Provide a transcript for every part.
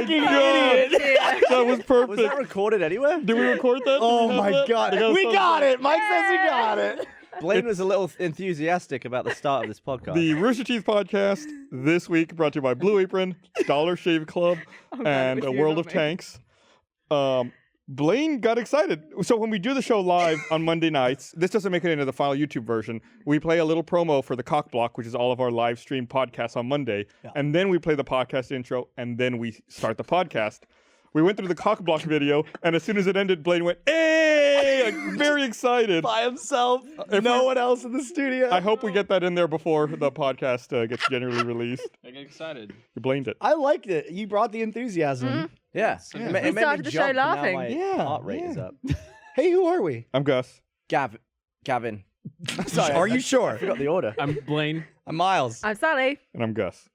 fucking idiot. That was perfect. Was that recorded anywhere? Did we record that? Oh my God. We got it. Mike says we got it. Blaine was a little enthusiastic about the start of this podcast. The Rooster Teeth podcast this week brought to you by Blue Apron, Dollar Shave Club, and A World of Tanks. Blaine got excited. So when we do the show live on Monday nights, this doesn't make it into the final YouTube version. We play a little promo for the Cock Block, which is all of our live stream podcasts on Monday. Yeah. And then we play the podcast intro, and then we start the podcast. We went through the Cock Block video, and as soon as it ended, Blaine went, "Hey!" Like, very excited. By himself. No one else in the studio. I hope we get that in there before the podcast gets generally released. I get excited. You blamed it. I liked it. You brought the enthusiasm. Mm-hmm. Yeah. Yeah. It made We me started the show jump, and now laughing. my Yeah, heart rate is yeah. up. Hey, who are we? I'm Gus. Gavin. Sorry, Are you I sure? forgot the order. I'm Blaine. I'm Miles. I'm Sally. And I'm Gus.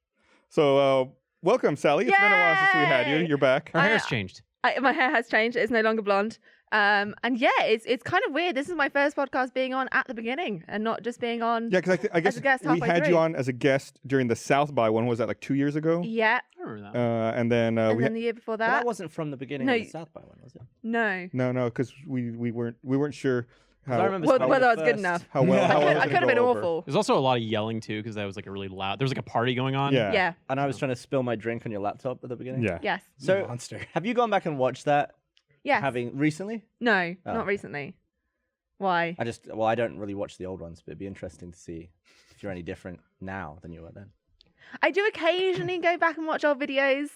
So, welcome, Sally. It's been a while since we had you. Yay! You're back. Her hair's changed. My hair has changed. It's no longer blonde. And yeah, it's kind of weird. This is my first podcast being on at the beginning and not just being on. Yeah, because I guess a guest we halfway had through. you on as a guest during the South by one. Was that like 2 years ago? Yeah. I remember that. And then And we then the year before But that. that wasn't from the beginning No, of the South by one, was it? No. no, because we weren't sure 'Cause how I remember Well, spending whether I the was good first- enough. how well. how well it I was could have gonna been go over. awful. There's also a lot of yelling too, because that was like a really loud. There was like a party going on. Yeah. Yeah. And I was trying to spill my drink on your laptop at the beginning. Yeah. Yes. So, Monster. have you gone back and watched that? Yes. Having recently? No, Oh. not recently. Why? I don't really watch the old ones, but it'd be interesting to see if you're any different now than you were then. I do occasionally go back and watch old videos.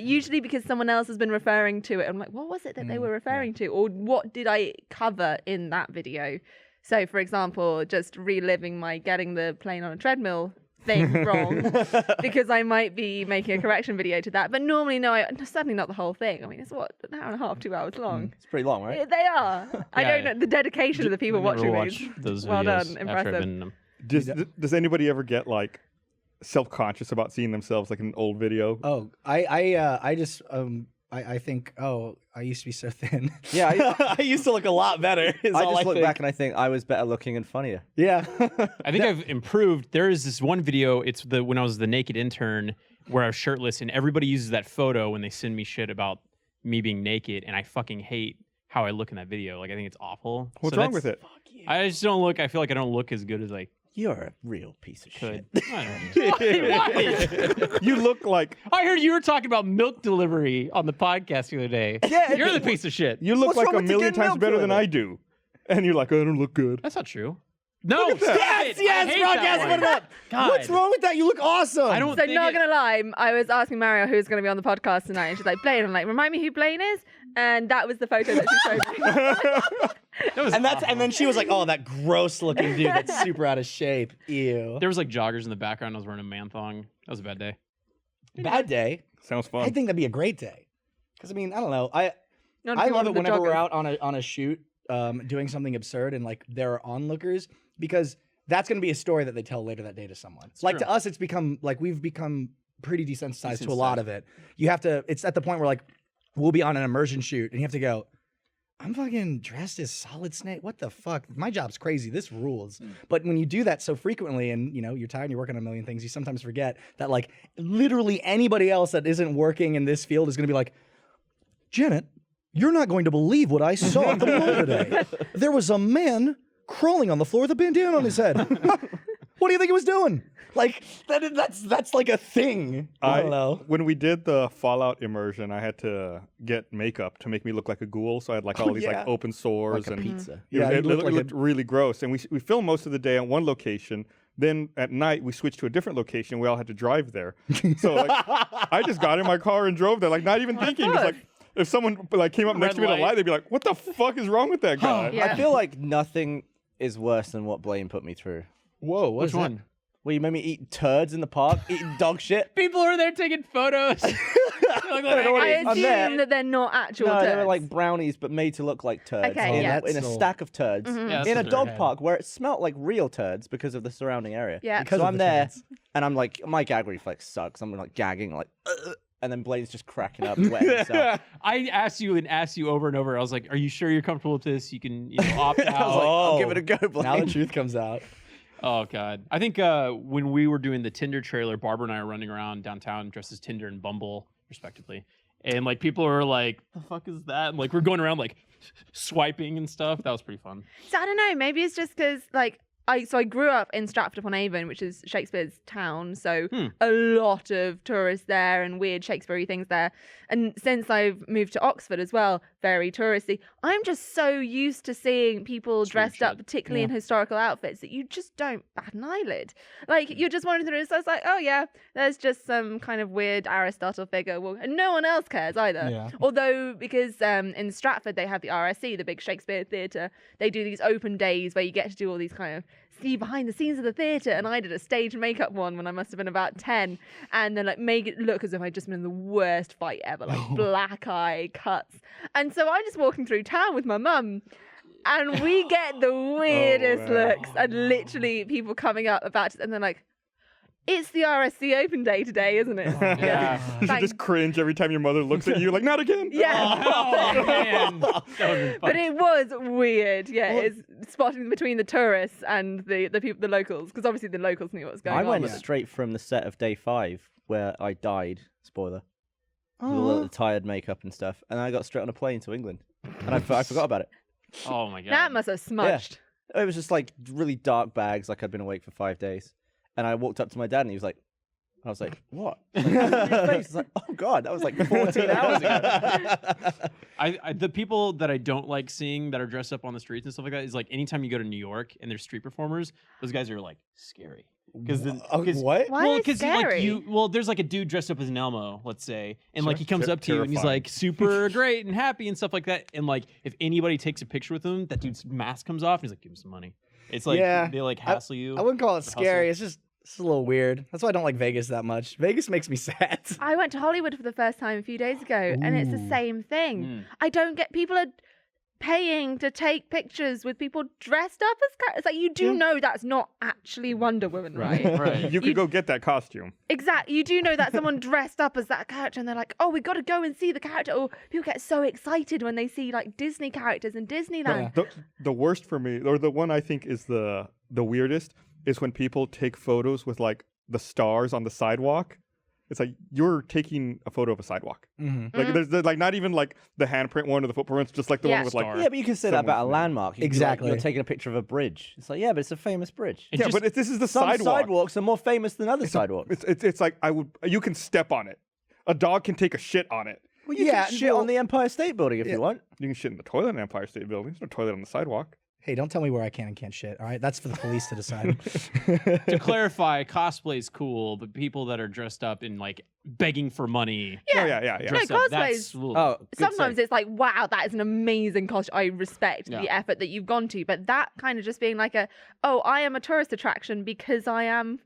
Usually because someone else has been referring to it. I'm like, what was it that they were referring to? Or what did I cover in that video? So, for example, just reliving my getting the plane on a treadmill thing wrong because I might be making a correction video to that. But normally, no, certainly not the whole thing. I mean, it's what, an hour and a half, 2 hours long. It's pretty long, right? Yeah, they are. I don't know the dedication of the people I never watching watch these. those Well videos done, after I've impressive. been in them. Does anybody ever get like self-conscious about seeing themselves like in an old video? Oh, I just I think, oh, I used to be so thin. Yeah, I used to look a lot better. Is I all just look think. back and I think I was better looking and funnier. Yeah. I think I've improved. There is this one video. It's when I was the naked intern where I was shirtless, and everybody uses that photo when they send me shit about me being naked, and I fucking hate how I look in that video. Like I think it's awful. What's So wrong that's- with it? I just don't look. I feel like I don't look as good as I You're a real piece of could. shit. Why? You look like I heard you were talking about milk delivery on the podcast the other day. Yeah, You're the piece of shit. you look What's like wrong a with to million get times milk better than delivered? I do, and you're like, I don't look good. That's not true. No, stop Yes, it. I yes, hate broadcast, that put it one. up. God. What's wrong with that? You look awesome. I don't So think not it- gonna lie, I was asking Mario who's gonna be on the podcast tonight, and she's like, Blaine. I'm like, remind me who Blaine is, and that was the photo that she showed me. That was And then she was like, oh, that gross looking dude that's super out of shape. Ew. There was like joggers in the background. I was wearing a man thong. That was a bad day. Bad day. Sounds fun. I think that'd be a great day. Because I mean, I don't know. I Not if you love it wanted the whenever we're joggers. out on a shoot, doing something absurd, and like there are onlookers, because that's going to be a story that they tell later that day to someone. Like true. to us, it's become like we've become pretty desensitized to a lot of it. You have to. It's at the point where like we'll be on an immersion shoot, and you have to go, I'm fucking dressed as Solid Snake. What the fuck? My job's crazy. This rules. But when you do that so frequently and, you know, you're tired and you're working on a million things, you sometimes forget that, like, literally anybody else that isn't working in this field is going to be like, Janet, you're not going to believe what I saw at the mall today. There was a man crawling on the floor with a bandana on his head. What do you think he was doing? Like, that's like a thing. I don't know. When we did the Fallout immersion, I had to get makeup to make me look like a ghoul. So I had like all these yeah. like open sores Like a and pizza. Yeah, it you look like looked really gross. And we filmed most of the day at one location. Then at night we switched to a different location. We all had to drive there. So like, I just got in my car and drove there, like not even thinking. Just like if someone like came up next to me at a light, they'd be like, "What the fuck is wrong with that guy?" Yeah. I feel like nothing is worse than what Blaine put me through. Whoa, what Which is that? one? Well, you made me eat turds in the park, eating dog shit. People are there taking photos. I I'm assume there. that they're not actual No, they were turds. like brownies, but made to look like turds. Okay, in, yeah. in a That's stack of turds. Mhm. Yeah, that's in a what dog they're- park where it smelled like real turds because of the surrounding area. Yeah. Because So of I'm the there, turds. and I'm like, my gag reflex sucks. I'm like gagging, like, and then Blaine's just cracking up, wetting himself. I asked you over and over. I was like, "Are you sure you're comfortable with this? You can, opt out." I was like, I'll give it a go, Blaine. Now the truth comes out. Oh God! I think when we were doing the Tinder trailer, Barbara and I are running around downtown dressed as Tinder and Bumble. respectively. And like people are like, the fuck is that? And like we're going around like swiping and stuff. That was pretty fun. So I don't know. Maybe it's just because like I grew up in Stratford-upon-Avon, which is Shakespeare's town. So a lot of tourists there and weird Shakespeare-y things there. And since I've moved to Oxford as well, very touristy. I'm just so used to seeing people dressed up, particularly in historical outfits, that you just don't bat an eyelid. Like you're just wandering through. So it's like, oh yeah, there's just some kind of weird Aristotle figure, and no one else cares either. Yeah. Although because in Stratford they have the RSC, the big Shakespeare theatre, they do these open days where you get to do all these kind of see behind the scenes of the theatre, and I did a stage makeup one when I must have been about 10, and then like make it look as if I'd just been in the worst fight ever, like black eye cuts. And so I'm just walking through town with my mum, and we get the weirdest looks, and literally people coming up about it, and they're like, it's the RSC open day today, isn't it? Yeah. You should just cringe every time your mother looks at you like, not again. Yeah. Oh, man. That would've been fun. But it was weird. Yeah, it's spotting between the tourists and the people, the locals, because obviously the locals knew what was going on. I went straight from the set of day 5 where I died. Spoiler. With all the tired makeup and stuff, and I got straight on a plane to England, and I forgot about it. Oh my god. That must have smudged. It was just like really dark bags, like I'd been awake for 5 days. And I walked up to my dad, and he was like, I was like, what? His face was like, oh god, that was like 14 hours ago. The people that I don't like seeing that are dressed up on the streets and stuff like that is like anytime you go to New York and there's street performers, those guys are like scary. Because what? Why well, is it scary? there's like a dude dressed up as an Elmo, let's say, and like he comes up to you and he's Terrifying. like super great and happy and stuff like that. And like if anybody takes a picture with him, that dude's mask comes off and he's like, give him some money. It's like they like hassle you. I wouldn't call it or scary. hustle. It's a little weird. That's why I don't like Vegas that much. Vegas makes me sad. I went to Hollywood for the first time a few days ago, and it's the same thing. I don't get people are paying to take pictures with people dressed up as characters. Like you do know that's not actually Wonder Woman, right? Right. You could go get that costume. Exactly. You do know that someone dressed up as that character, and they're like, "Oh, we got to go and see the character." Or people get so excited when they see like Disney characters in Disneyland. The worst for me, or the one I think is the weirdest, is when people take photos with like the stars on the sidewalk. It's like you're taking a photo of a sidewalk. Like there's like not even like the handprint one or the footprints, just like the one with like. Yeah, but you can say that about a landmark. You can be Exactly. Like, you're taking a picture of a bridge. It's like, yeah, but it's a famous bridge. Yeah, but this is the Some sidewalk. sidewalks are more famous than other sidewalks. It's like you can step on it. A dog can take a shit on it. Well, you can shit on the Empire State Building if you want. You can shit in the toilet in the Empire State Building. There's no toilet on the sidewalk. Hey, don't tell me where I can and can't shit. All right, that's for the police to decide. To clarify, cosplay is cool, but people that are dressed up in like begging for money. Yeah. Yeah. No, dressed up, cosplay's- that's ooh. Oh, good Sometimes save. it's like, wow, that is an amazing costume. I respect Yeah. the effort that you've gone to. But that kind of just being like I am a tourist attraction because I am.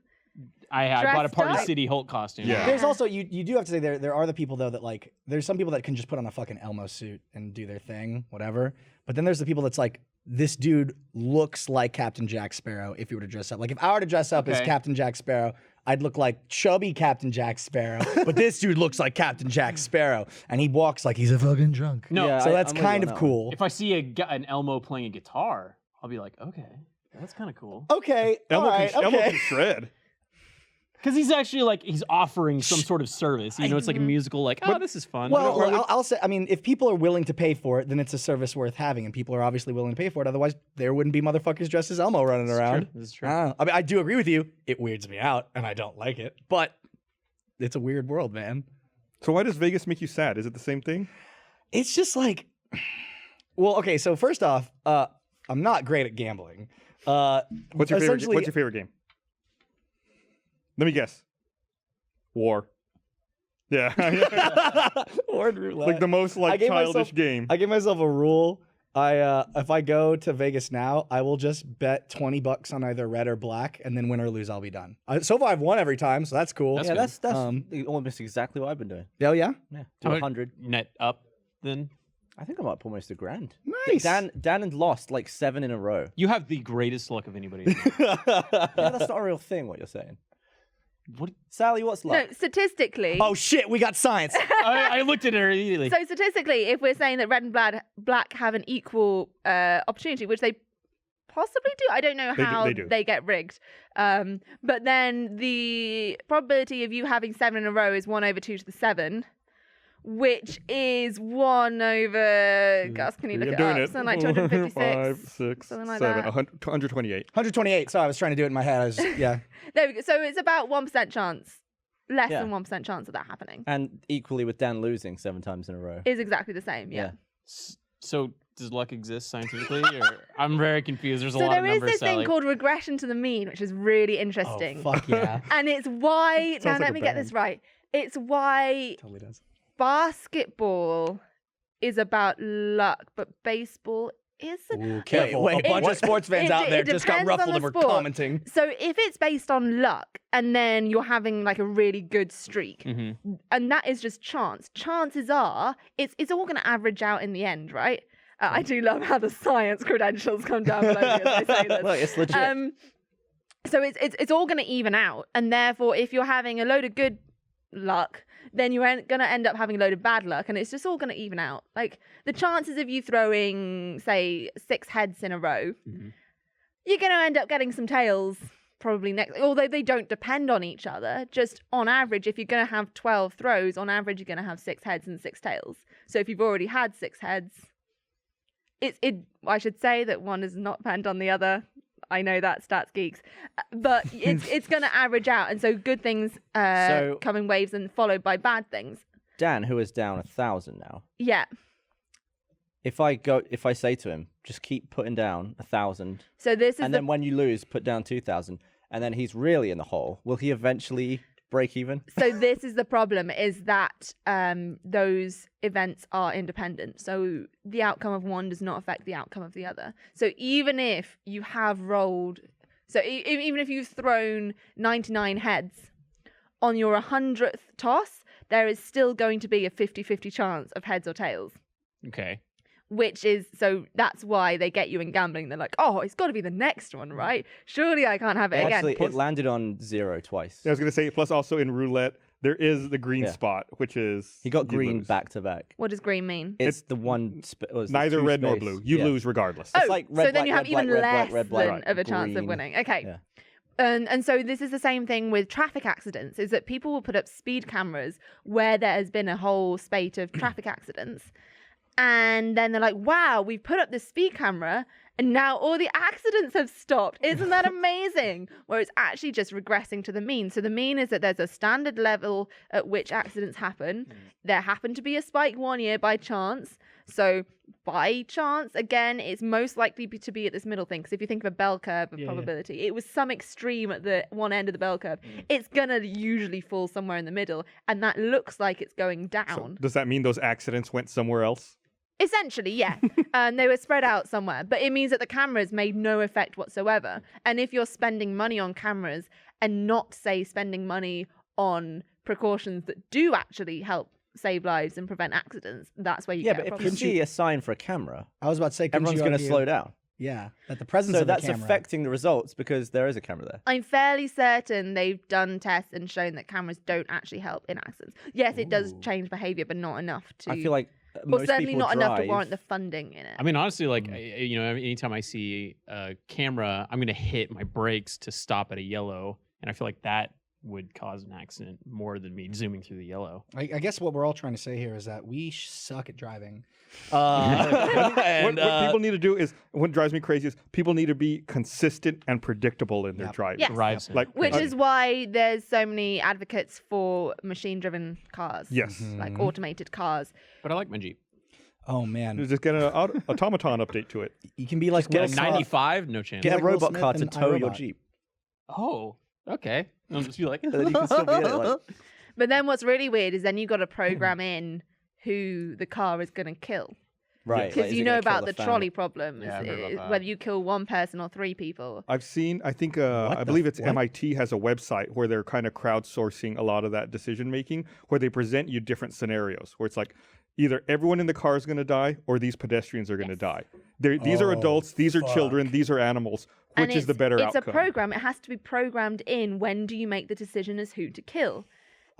I bought a dressed Party up. City Hulk costume. Yeah. There's also you do have to say there are the people though that like there's some people that can just put on a fucking Elmo suit and do their thing, whatever. But then there's the people that's like, this dude looks like Captain Jack Sparrow if you were to dress up. Like if I were to dress up as Okay. Captain Jack Sparrow, I'd look like chubby Captain Jack Sparrow. But this dude looks like Captain Jack Sparrow. And he walks like he's a fucking drunk. No, Yeah, So that's I'm with you kind on of that cool. if I see an Elmo playing a guitar, I'll be like, okay, that's kind of cool. Okay. All right. Elmo Okay. can shred. Because he's actually like he's offering some sort of service. You know, it's like a musical. Like, oh, this is fun. Well, I'll say, I mean, if people are willing to pay for it, then it's a service worth having, and people are obviously willing to pay for it. Otherwise, there wouldn't be motherfuckers dressed as Elmo running around. This is true. I mean, I do agree with you. It weirds me out, and I don't like it. But it's a weird world, man. So why does Vegas make you sad? Is it the same thing? It's just like, well, okay. So first off, I'm not great at gambling. What's your favorite game? Let me guess. War. Yeah. Word roulette. Like the most like childish game. I give myself a rule. If I go to Vegas now, I will just bet $20 on either red or black, and then win or lose, I'll be done. So far, I've won every time, so that's cool. That's Yeah, good. that's almost exactly what I've been doing. Oh yeah, Yeah, How to about 100. net up then. I think I'm up almost $1,000. nice. Dan had lost like 7 in a row. You have the greatest luck of anybody. Yeah, that's not a real thing. What you're saying, What? Sally? What's luck? No, statistically. Oh shit, we got science. I looked at it immediately. So statistically, if we're saying that red and black have an equal opportunity, which they possibly do, I don't know how they do. they get rigged. But then the probability of you having 7 in a row is 1/2 to the 7. which is 1 over. Gus, can you look I'm it doing up? it. Something like 256. 5, 6, something like 7, that. 128. 128. So I was trying to do it in my head. Yeah. There we go. So it's about 1% chance, less Yeah. than 1% chance of that happening. And equally with Dan losing 7 times in a row. Is exactly the same. Yeah. So does luck exist scientifically? Or I'm very confused. There's a So lot of there is numbers. this thing called regression to the mean, which is really interesting. Oh, fuck yeah. And it's why. Now Sounds like let a me get band. this right. It's why Totally does. basketball is about luck, but baseball isn't. Ooh, careful. wait, a bunch it- of sports fans it- out there it just got depends on ruffled the and were sport. commenting. So if it's based on luck and then you're having like a really good streak, Mm-hmm. and that is just chance, chances are it's all going to average out in the end, right? I do love how the science credentials come down below me as I say this. Look, it's legit. So it's all going to even out, and therefore, if you're having a load of good luck, then you're going to end up having a load of bad luck, and it's just all going to even out. Like the chances of you throwing, say, 6 heads in a row, you're going to end up getting some tails probably next. Although they don't depend on each other, just on average, if you're going to have 12 throws, on average, you're going to have 6 heads and 6 tails. So if you've already had 6 heads, I should say that one does not depend on the other. I know that, stats geeks, but it's going to average out, and so good things come in waves and followed by bad things. Dan, who is down 1,000 now. Yeah. If I say to him, just keep putting down 1,000, So this is and then when you lose, put down 2,000, and then he's really in the hole. Will he eventually break even? So this is the problem: is that those events are independent. So the outcome of one does not affect the outcome of the other. So even if you have rolled, so even if you've thrown 99 heads on your 100th toss, there is still going to be a 50-50 chance of heads or tails. Okay. Which is, so that's why they get you in gambling. They're like, oh, it's got to be the next one, right? Surely I can't have it again. Actually, it landed on 0 twice. I was going to say, plus also in roulette, there is the green spot, which is... He got you green lose. back to back. What does green mean? It's the one... Neither red nor blue. You lose regardless. Oh, It's like red, so then black, you have red, even black, red, less black, red, black, than of a chance of green. winning. Okay. Yeah. And so this is the same thing with traffic accidents, is that people will put up speed cameras where there has been a whole spate of traffic accidents. And then they're like, wow, we've put up this speed camera and now all the accidents have stopped. Isn't that amazing? Where it's actually just regressing to the mean. So the mean is that there's a standard level at which accidents happen. There happened to be a spike one year by chance. So by chance, again, it's most likely to be at this middle thing. Because if you think of a bell curve of probability, it was some extreme at the one end of the bell curve. It's going to usually fall somewhere in the middle. And that looks like it's going down. So does that mean those accidents went somewhere else? Essentially, yeah. They were spread out somewhere. But it means that the cameras made no effect whatsoever. And if you're spending money on cameras and not, say, spending money on precautions that do actually help save lives and prevent accidents, that's where you get a But if problem. you see a sign for a camera, I was about to say, everyone's going to slow down. Yeah, at the presence So of the that's camera. affecting the results because there is a camera there. I'm fairly certain they've done tests and shown that cameras don't actually help in accidents. Yes, it does change behavior, but not enough to... I feel like or most certainly people not enough to drive- warrant the funding in it. I mean, honestly, like, anytime I see a camera, I'm going to hit my brakes to stop at a yellow. And I feel like that would cause an accident more than me zooming through the yellow. I guess what we're all trying to say here is that we suck at driving. What people need to do is, what drives me crazy is people need to be consistent and predictable in their Yep. driving. Yes. Drives in. Like, Which is why there's so many advocates for machine-driven cars. Yes. Like automated cars. But I like my Jeep. Oh man, Just get an automaton update to it. you can be like Get Will a Smith. 95, no chance. Get like a Will robot Smith car to in tow your iRobot. Jeep. Oh, okay. I'll just be like, And then you can still be in it. Like, But then what's really weird is then you've got to program in who the car is going to kill. right. Because like, is you it know gonna kill about the family? trolley problem. Yeah, I've heard about that. Whether you kill one person or 3 people. I've seen, I think, I believe it's MIT has a website where they're kind of crowdsourcing a lot of that decision making, where they present you different scenarios, where it's like either everyone in the car is going to die or these pedestrians are going to die. These are adults, these are children, these are animals. Which is the better outcome? It's a program. It has to be programmed in. When do you make the decision as who to kill?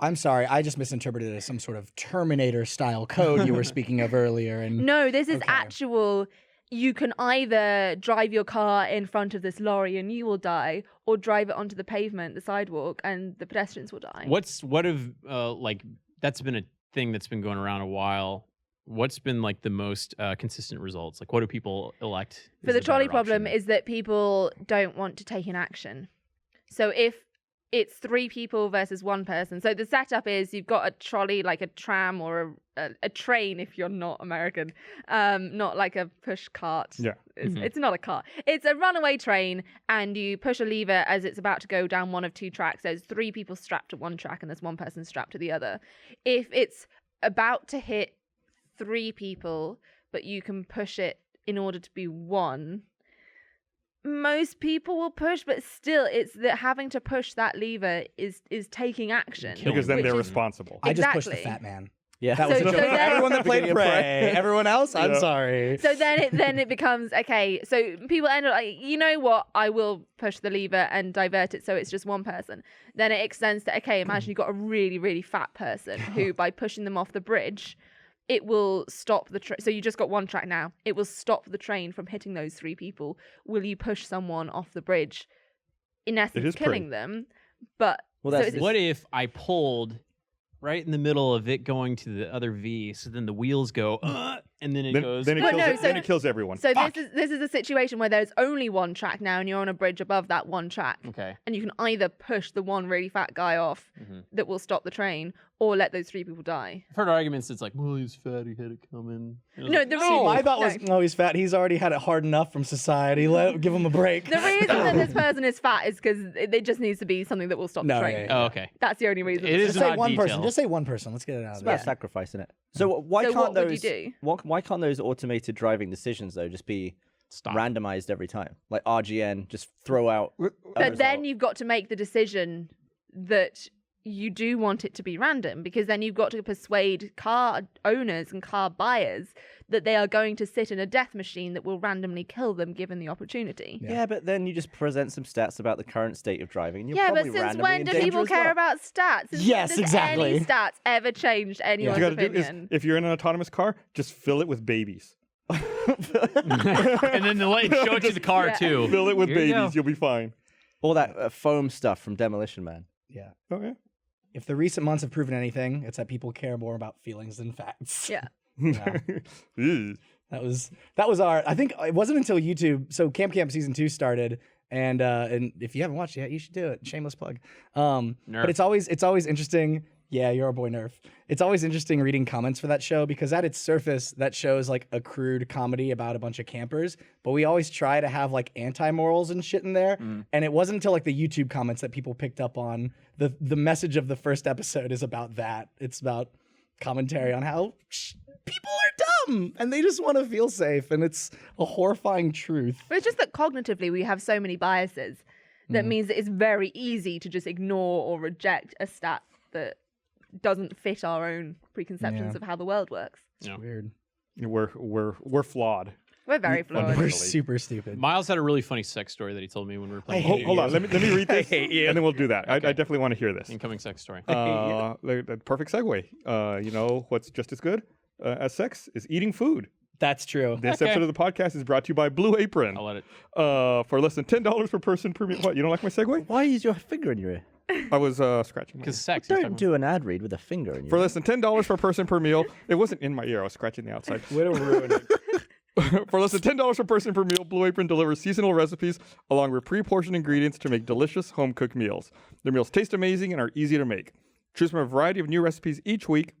I'm sorry, I just misinterpreted it as some sort of Terminator-style code you were speaking of earlier. And No, this is Okay. actual. You can either drive your car in front of this lorry and you will die, or drive it onto the pavement, the sidewalk, and the pedestrians will die. what have, like, that's been a thing that's been going around a while. What's been like the most consistent results? Like, what do people elect? For the trolley problem option? is that people don't want to take an action. So if it's 3 people versus 1 person, so the setup is you've got a trolley, like a tram or a train if you're not American, not like a push cart. Yeah. It's not a cart. It's a runaway train, and you push a lever as it's about to go down one of 2 tracks. There's 3 people strapped to one track, and there's 1 person strapped to the other. If it's about to hit 3 people, but you can push it in order to be 1, most people will push, but still it's that having to push that lever is taking action. Because then which they're is- responsible. I just pushed the Exactly. fat man. Yeah. That was So- a joke. so then- Everyone that played Beginning of Prey. Everyone else, I'm Yeah. sorry. So then it becomes okay. So people end up like, you know what? I will push the lever and divert it so it's just 1 person. Then it extends to okay. Imagine you've got a really really fat person who, by pushing them off the bridge, it will stop the train. So you just got 1 track now. It will stop the train from hitting those 3 people. Will you push someone off the bridge? In essence, is killing them. But Well, so that's it's- What if I pulled right in the middle of it going to the other V, so then the wheels go, and then it goes. Then it Well, kills, no, then so- it kills everyone. so Fuck. this is a situation where there's only 1 track now, and you're on a bridge above that 1 track. Okay. And you can either push the 1 really fat guy off that will stop the train, or let those 3 people die. I've heard arguments. It's like, well, he's fat. He had it coming. And I was No, like, the See, reason my thought was, no. no, he's fat. He's already had it hard enough from society. Give him a break. The reason that this person is fat is because it just needs to be something that will stop No, the train. yeah, yeah. Oh, okay. That's the only reason. It is Just an say odd 1 person. detail. Just say 1 person. Let's get it out It's of about there. sacrificing it. So why So can't what would you those? do? Why can't those automated driving decisions though just be Stop. randomized every time? Like RGN, just throw out. a But then result. you've got to make the decision that you do want it to be random, because then you've got to persuade car owners and car buyers that they are going to sit in a death machine that will randomly kill them given the opportunity. Yeah, but then you just present some stats about the current state of driving. And you're Yeah, but probably since randomly when in do danger people as care well. about stats? Since Yes, when does exactly. Any stats ever changed What anyone's you gotta do is, opinion? if you're in an autonomous car, just fill it with babies. And then it show it to the car Yeah. too. Fill it with Here you go. babies, you'll be fine. All that foam stuff from Demolition Man. Yeah. Okay. If the recent months have proven anything, it's that people care more about feelings than facts. Yeah. Ew. That was our. I think it wasn't until YouTube. So Camp season 2 started, and if you haven't watched it yet, you should do it. Shameless plug. Nerf. But it's always interesting. Yeah, you're our boy Nerf. It's always interesting reading comments for that show, because at its surface, that show is like a crude comedy about a bunch of campers. But we always try to have like anti-morals and shit in there. And it wasn't until like the YouTube comments that people picked up on the message of the first episode is about that. It's about commentary on how people are dumb and they just want to feel safe, and it's a horrifying truth. But it's just that cognitively we have so many biases that means that it's very easy to just ignore or reject a stat that doesn't fit our own preconceptions Yeah. of how the world works. Yeah. Weird. We're flawed. We're very flawed. We're Fundamentally. super stupid. Miles had a really funny sex story that he told me when we were playing. hate Hold on, let me read this, hate you. and then we'll do that. I definitely want to hear this. Incoming sex story. The perfect segue. You know what's just as good as sex is eating food. That's true. This Okay. episode of the podcast is brought to you by Blue Apron. I'll let it. For less than $10 per person per meal. What? You don't like my segue? Why is your finger in your ear? I was scratching. my Because ear. sex. he's talking Don't about- do an ad read with a finger in your For ear. less than $10 per person per meal. It wasn't in my ear. I was scratching the outside. Way to ruin it. For less than $10 per person per meal, Blue Apron delivers seasonal recipes along with pre-portioned ingredients to make delicious home-cooked meals. Their meals taste amazing and are easy to make. Choose from a variety of new recipes each week,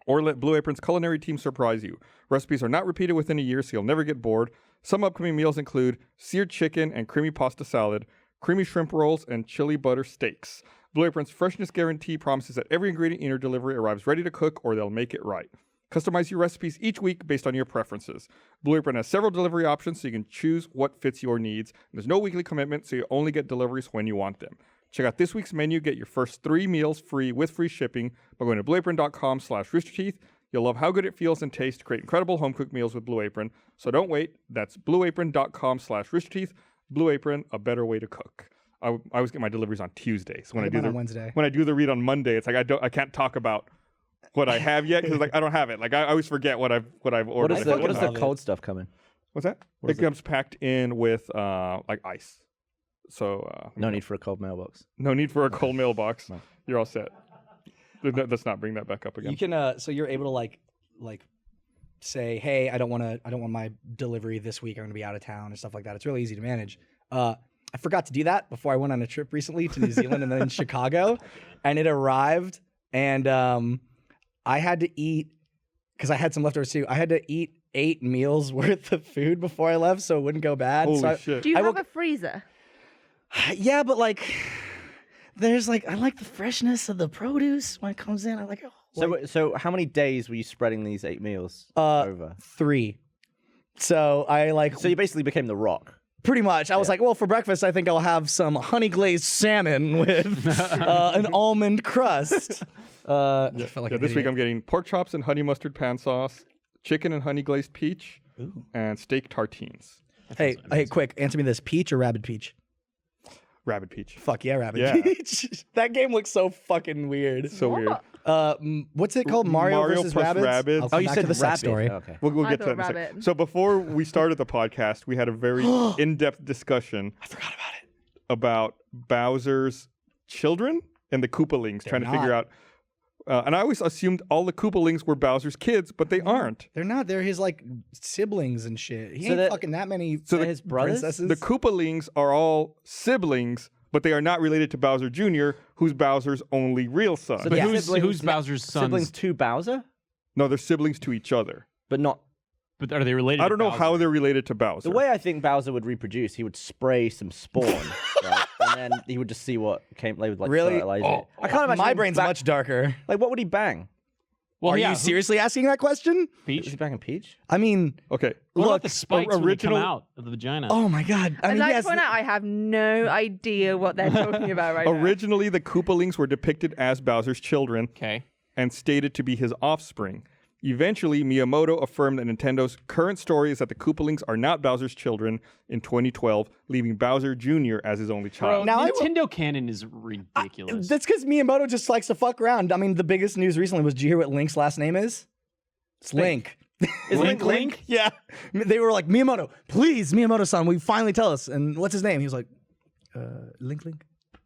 or let Blue Apron's culinary team surprise you. Recipes are not repeated within a year, so you'll never get bored. Some upcoming meals include seared chicken and creamy pasta salad, creamy shrimp rolls, and chili butter steaks. Blue Apron's freshness guarantee promises that every ingredient in your delivery arrives ready to cook, or they'll make it right. Customize your recipes each week based on your preferences. Blue Apron has several delivery options so you can choose what fits your needs. There's no weekly commitment, so you only get deliveries when you want them. Check out this week's menu. Get your first 3 meals free with free shipping by going to blueapron.com/roosterteeth. You'll love how good it feels and tastes to create incredible home-cooked meals with Blue Apron. So don't wait. That's blueapron.com/roosterteeth. Blue Apron, a better way to cook. I always get my deliveries on Tuesdays. When I get do mine the on Wednesday. When I do the read on Monday, it's like I can't talk about what I have yet because like I don't have it. Like I always forget what I've ordered. What does fucking the love it. cold stuff come in? What's that? It comes packed in with like ice. So No need for a cold mailbox. no need for a cold mailbox. You're all set. Let's not bring that back up again. You can so you're able to like say, hey, I don't want my delivery this week. I'm gonna be out of town and stuff like that. It's really easy to manage. I forgot to do that before I went on a trip recently to New Zealand and then Chicago, and it arrived, and I had to eat because I had some leftovers too. I had to eat 8 meals worth of food before I left, so it wouldn't go bad. Holy shit! Do you have a freezer? Yeah, but like, there's like I like the freshness of the produce when it comes in. I like it. So how many days were you spreading these 8 meals over? 3. So I like. So you basically became the Rock. Pretty much. I was like, well, for breakfast, I think I'll have some honey glazed salmon with an almond crust. This week I'm getting pork chops and honey mustard pan sauce, chicken and honey glazed peach, and steak tartines. Hey, quick, answer me this: peach or rabbit peach? Rabbit peach. Fuck yeah, rabbit peach. That game looks so fucking weird. So weird. What's it called? Mario versus plus Rabbids? I'll come you back said to the sex rabbit. story. Okay. We'll I get to that thought in a second. rabbit. So before we started the podcast, we had a very in-depth discussion. I forgot about it. About Bowser's children and the Koopalings, trying to figure out. And I always assumed all the Koopalings were Bowser's kids, but they aren't. They're not. They're his like siblings and shit. He So ain't fucking that many. So They're his brothers? princesses. The Koopalings are all siblings, but they are not related to Bowser Jr., who's Bowser's only real son. So But Yeah. who's Siblings- Bowser's sons? Siblings to Bowser, No, they're siblings to each other. but not. But are they related? I don't to know how Bowser? they're related to Bowser. The way I think Bowser would reproduce, he would spray some spawn, right? And then he would just see what came. They would like Really? fertilize it. I can't imagine My him brain's much darker. Like, what would he bang? Well, Are yeah, you seriously asking that question? Was he Peach? banging Peach? I mean, Okay. What look. about the spikes when they come original- out of the vagina? Oh my god. I I'd mean, like yes. to point out I have no idea what they're talking about right now. Originally, the Koopalings were depicted as Bowser's children Okay. and stated to be his offspring. Eventually, Miyamoto affirmed that Nintendo's current story is that the Koopalings are not Bowser's children in 2012, leaving Bowser Jr. as his only Bro, child. Now I will- Nintendo canon is ridiculous. That's because Miyamoto just likes to fuck around. I mean, the biggest news recently was, did you hear what Link's last name is? It's Link. Is Link? Yeah. They were like, Miyamoto, please, Miyamoto-san, will you finally tell us? And what's his name? He was like, Link.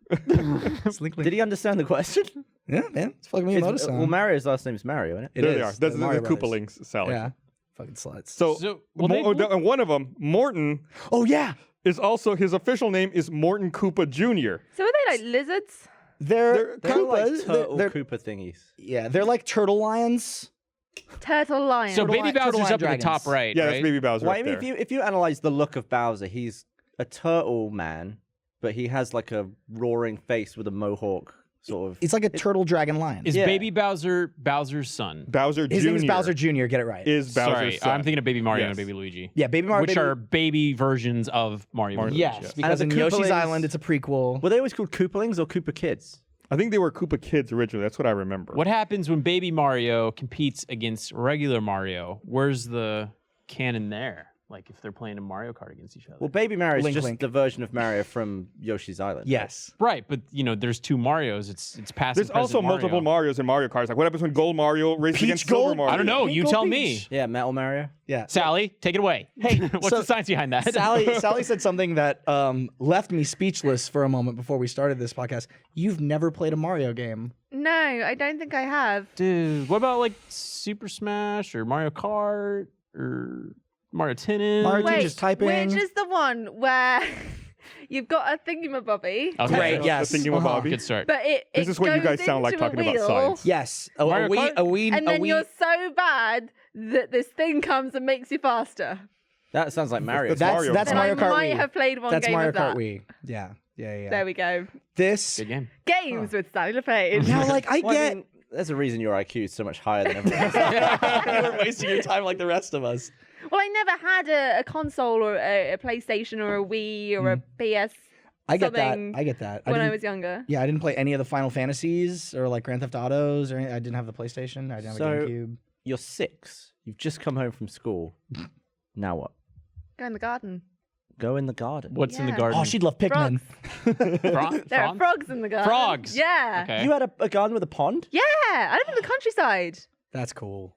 It's Link. Did he understand the question? Yeah, man. It's fucking Well, Miyamoto-san. Mario's last name is Mario, isn't it? It There is. they are. That's the Mario Brothers. Koopalings, Sally. Yeah. Fucking sluts. So, well, they look- and one of them, Morton, Oh, yeah. is also his official name is Morton Koopa Jr. So are they like lizards? They're They're like Koopas. turtle They're- Koopa thingies. yeah, they're like turtle lions. Turtle lion. so Baby Turtle Bowser's Lion up at the top Dragons. right, Yeah, right? that's Baby Bowser Well, up I mean, there. if you analyze the look of Bowser, he's a turtle man, but he has like a roaring face with a mohawk, sort of. It's like a turtle dragon lion. Is Yeah. Baby Bowser Bowser's son? Bowser His Jr. name is Bowser Jr. Get it right. is Bowser's Sorry, son. I'm thinking of Baby Mario and Yes. Baby Luigi. yeah, Baby Mario. Which Baby... are baby versions of Mario. and Luigi. Yes, Yes. because And in the Yoshi's Koopalings- Island, it's a prequel. Were they always called Koopalings or Koopa Kids? I think they were Koopa Kids originally. That's what I remember. What happens when Baby Mario competes against regular Mario? Where's the canon there? Like if they're playing a Mario Kart against each other. Well, Baby Mario is Link, just Link. the version of Mario from Yoshi's Island. Yes. right, but you know, there's 2 Marios. It's past. There's and present also multiple Marios in Mario Karts. Like what happens when Gold Mario races Peach against Silver Gold? Mario? I don't know. You Go tell Peach. me. Yeah, Metal Mario. Yeah. Sally, take it away. Hey, what's so the science behind that? Sally said something that left me speechless for a moment before we started this podcast. You've never played a Mario game. No, I don't think I have. Dude, what about like Super Smash or Mario Kart or Mario Tennis? Mario Wait, just typing. which is the one where you've got a thingamabobby, Okay. Great, yes. The thingamabobby. Good start. but it This is what you goes guys sound like into a talking about wheel, science. Yes. Mario Kart? and then you're so bad that this thing comes and makes you faster. That sounds like Mario. That's Mario that's Then Mario I Kart might Wii. have played one That's game Mario of Kart that. Wii. Yeah. There we go. This Good game. Games with Sally LePage. now, like I Well, I get. mean, there's a reason your IQ is so much higher than everyone else. You're wasting your time like the rest of us. Well, I never had a console or a PlayStation or a Wii or a PS I get that. something I get that. when I didn't- was younger. Yeah, I didn't play any of the Final Fantasies or like Grand Theft Autos or I didn't have the PlayStation. I didn't have So- a GameCube. You're 6. You've just come home from school. Now what? Go in the garden. Go in the garden. What's in the Yeah. garden? Oh, she'd love Pikmin. There are frogs in the garden. Frogs? Yeah. Okay. You had a garden with a pond? Yeah. I live in the countryside. That's cool.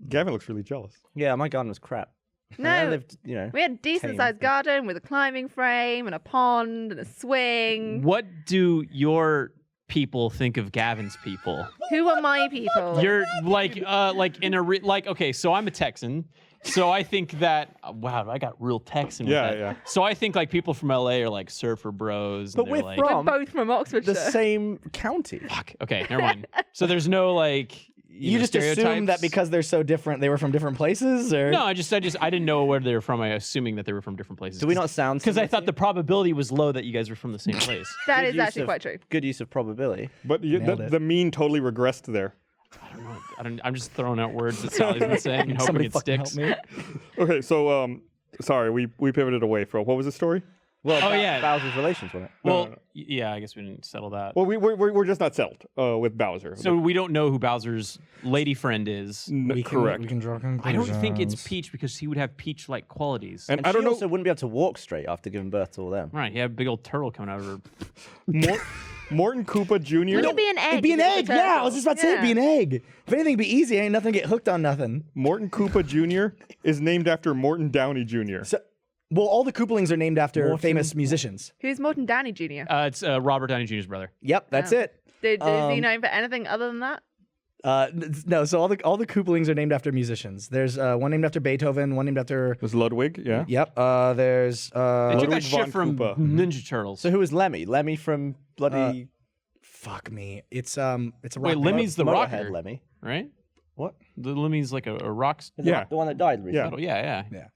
Gavin looks really jealous. Yeah, my garden was crap. No. I lived, We had a decent sized garden with a climbing frame and a pond and a swing. What do your people think of Gavin's people. Who are my people? You're like in a okay. So I'm a Texan. So I think that wow, I got real Texan. With that. Yeah. So I think like people from LA are like surfer bros. But and they're we're like, from We're both from Oxfordshire. the same county. fuck. Okay, never mind. So there's no like You know, just assume that stereotypes? because they're so different, they were from different places, or No, I didn't know where they were from. I assuming that they were from different places. Do we not sound? Because I similar thought to the probability was low that you guys were from the same place. That Good is use actually of- quite true. you? Good use of probability. But Nailed it. the mean totally regressed there. I'm just throwing out words that Sally's been saying and hoping somebody it fucking sticks. help me. Okay, so sorry, we pivoted away from what was the story? Well, Oh, yeah. Bowser's relations, wasn't it? Well, no. yeah, I guess we didn't settle that. Well, we're just not settled with Bowser. So we don't know who Bowser's lady friend is. Correct. We can draw conclusions. I don't think it's Peach because he would have Peach-like qualities. And And I don't she know. also wouldn't be able to walk straight after giving birth to all them. Right, he had a big old turtle coming out of her. Morton Koopa Jr. Wouldn't it be an egg? It'd be an if it's egg. a Yeah, I turtle? was just about to say it'd be an egg. If anything, it'd be easy. Ain't nothing to get hooked on nothing. Morton Koopa Jr. is named after Morton Downey Jr. So, well, all the Koopalings are named after famous musicians. Who's Morton Downey Jr.? It's Robert Downey Jr.'s brother. Yep, that's Oh. it. Is he known for anything other than that? No, so all the Koopalings are named after musicians. There's one named after Beethoven, one named after. Was Ludwig? Yeah. Yep. There's They took Ludwig that shit von from Koopa. Ninja Turtles. So who was Lemmy? Lemmy from bloody fuck me. It's a rock Wait, band. Lemmy's the Motorhead rocker, Lemmy. right? What? The Lemmy's like a rock. Yeah. The one that died recently. Yeah. Oh, yeah.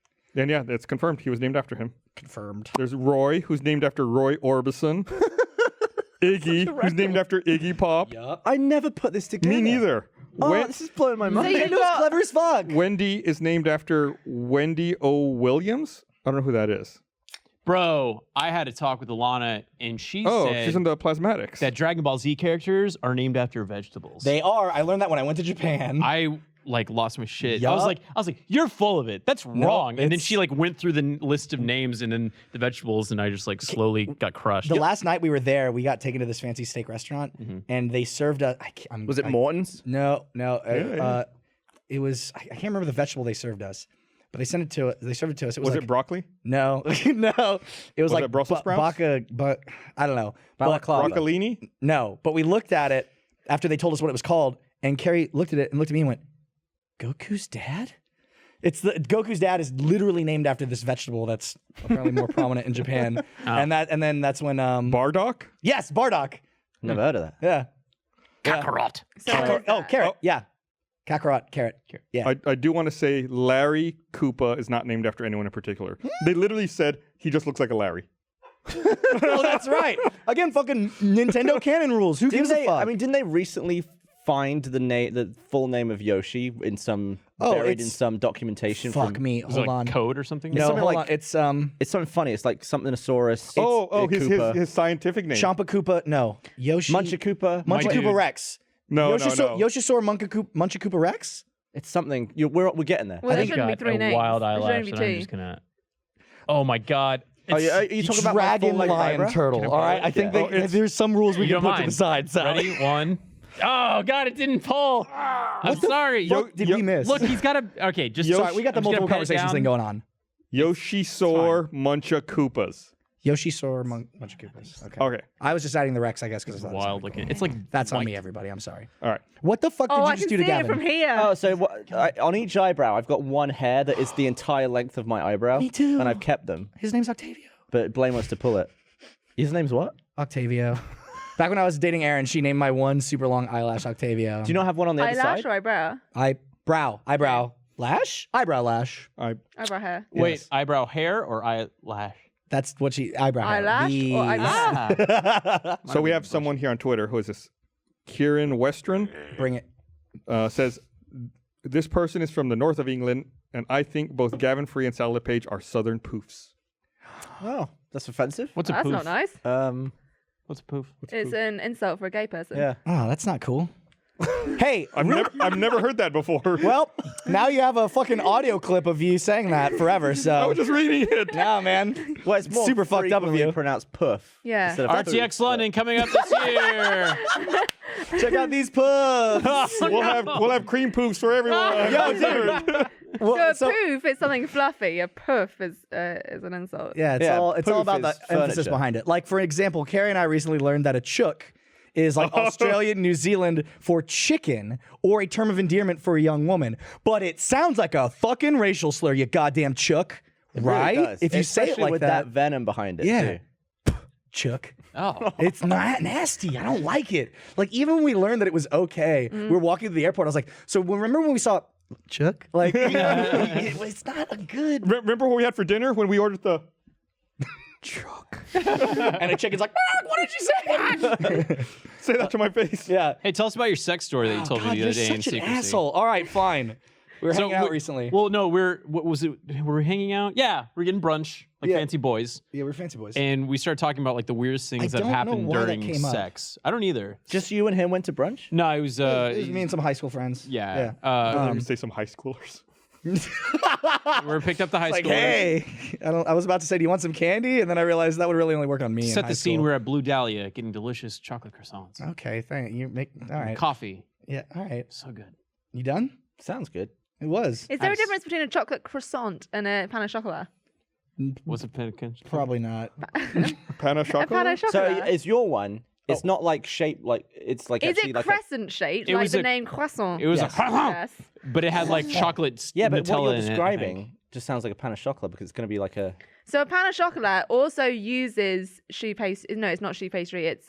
And yeah, it's confirmed. He was named after him. Confirmed. There's Roy, who's named after Roy Orbison. Iggy, who's named after Iggy Pop. Yup. I never put this together. Me neither. Oh, Wen- this is blowing my mind. you It was got- clever as fuck. Wendy is named after Wendy O. Williams. I don't know who that is. Bro, I had a talk with Alana, and she Oh, said she's in the Plasmatics. that Dragon Ball Z characters are named after vegetables. They are. I learned that when I went to Japan. I like lost my shit. Yup. I was like, you're full of it. That's wrong. And then it's- she like went through the list of names and then the vegetables, and I just like slowly got crushed. The last night we were there, we got taken to this fancy steak restaurant, and they served us. Was it Morton's? No. yeah. It was. I can't remember the vegetable they served us, but they sent it to. They served it to us. It was, was like, it broccoli? No, no. It was like it Brussels sprouts? but I don't know. Balaclava. Broccolini? No, but we looked at it after they told us what it was called, and Carrie looked at it and looked at me and went, "Goku's dad." Goku's dad is literally named after this vegetable that's apparently more prominent in Japan, and then that's when Bardock? yes, Bardock. Never heard of that. Yeah. Kakarot. Carrot. Yeah. Kakarot, carrot. Yeah. I do want to say Larry Koopa is not named after anyone in particular. They literally said he just looks like a Larry. Oh, that's right. Again, fucking Nintendo canon rules. Who gives a fuck? I mean, didn't they recently find the full name of Yoshi in some Oh, buried in it's- some documentation? fuck from, me. Was Hold it like on. code or something? No, something hold like- on. It's It's something funny. It's like something-osaurus. His scientific name. Champa Koopa. No, Yoshi. Munchakoopa. My dude. Munchakoopa Rex. No. Yoshisaur Munchakoopa Rex. It's something. We're getting there. Well, there I've shouldn't be got three a names. wild There should eyelash, only and be I'm two. just gonna. Oh my god! Are you talking about my Dragon full-length Lion eyebrow? Turtle. All right, I think it's- there's some rules we You can don't put to mind. the side. Sally. Ready? One. Oh god! It didn't pull. I'm sorry. What did we miss? Look, he's got a. Okay, just Yo- Sorry, we got the I'm just gonna multiple pat it conversations down. thing going on. Yoshisaur Munchakoopas. Yoshisaur Munchakoopas. Okay. Okay. I was just adding the Rex, I guess, because Wild looking. It's like That's on white. me, everybody. I'm sorry. All right. What the fuck did Oh, you I just can do see to it Gavin? from here. Oh, so on each eyebrow, I've got one hair that is the entire length of my eyebrow. Me too. And I've kept them. His name's Octavio. But Blaine wants to pull it. His name's what? Octavio. Back when I was dating Erin, she named my one super long eyelash Octavio. Do you not have one on the other Eyelash side? or eyebrow? Eyebrow, lash, eyebrow lash. Eyebrow hair. Wait, Yes. eyebrow hair or eyelash? That's what she eyebrow. hair. Eyelash or eyebrow? Ah. So we have someone here on Twitter who is this Kieran Westron Bring it. says this person is from the north of England, and I think both Gavin Free and Sal LePage are Southern poofs. Oh, that's offensive. What's a That's poof? not nice. What's a poof? It's an insult for a gay person. Yeah. Oh, that's not cool. Hey, I've never heard that before. well, now you have a fucking audio clip of you saying that forever. I So, was just reading it. nah, man. Well, it's more Super fucked up of frequently you. pronounced puff. Yeah. instead of RTX poof, London coming up this year. Check out these puffs. We'll have cream poofs for everyone. Yo, dude. So a poof is something fluffy. A puff is an insult. Yeah, it's Yeah, all poof about the is emphasis furniture. behind it. Like, for example, Carrie and I recently learned that a chook is like Australia, New Zealand for chicken, or a term of endearment for a young woman. But it sounds like a fucking racial slur, you goddamn chook. It really Right? does. If you say it Especially like with that venom behind it, Yeah. too. chook. Oh. It's not nasty. I don't like it. Like, even when we learned that it was okay, we were walking to the airport. I was like, so remember when we saw Chuck? Like, it's not a good Remember what we had for dinner when we ordered the Chuck. And the chicken's like, what did you say? say that to my face? Yeah. Hey, tell us about your sex story that you told me the you're other day in such an secrecy. asshole. All right, fine. We were hanging out recently. Well, no, what was it? Were we hanging out? Yeah, we're getting brunch, like Yeah. fancy boys. Yeah, we're fancy boys. And we started talking about like the weirdest things that don't know happened why that during came up. sex. I don't either. Just you and him went to brunch? No, it was It was me and some high school friends. yeah. Let me say some high schoolers. We picked up the high Like, school. hey, I was about to say, do you want some candy? And then I realized that would really only work on me. in Set high the scene. school. We're at Blue Dahlia getting delicious chocolate croissants. Okay, thank you. All right. Coffee. Yeah, all right. So good. You done? Sounds good. It was. Is there a Nice. difference between a chocolate croissant and a pan au chocolat? What's a pen? Probably not. Pana A chocolate? pan au So chocolat. is your one? It's not like shaped like it's like Is actually it like crescent shaped, It like was the a- name croissant? It was Yes. a, Yes. but it had like chocolate yeah, but Nutella what you're in it, I think. describing just sounds like a pan of chocolate because it's going to be like a So a pan au chocolat also uses choux pastry. No, it's not choux pastry. It's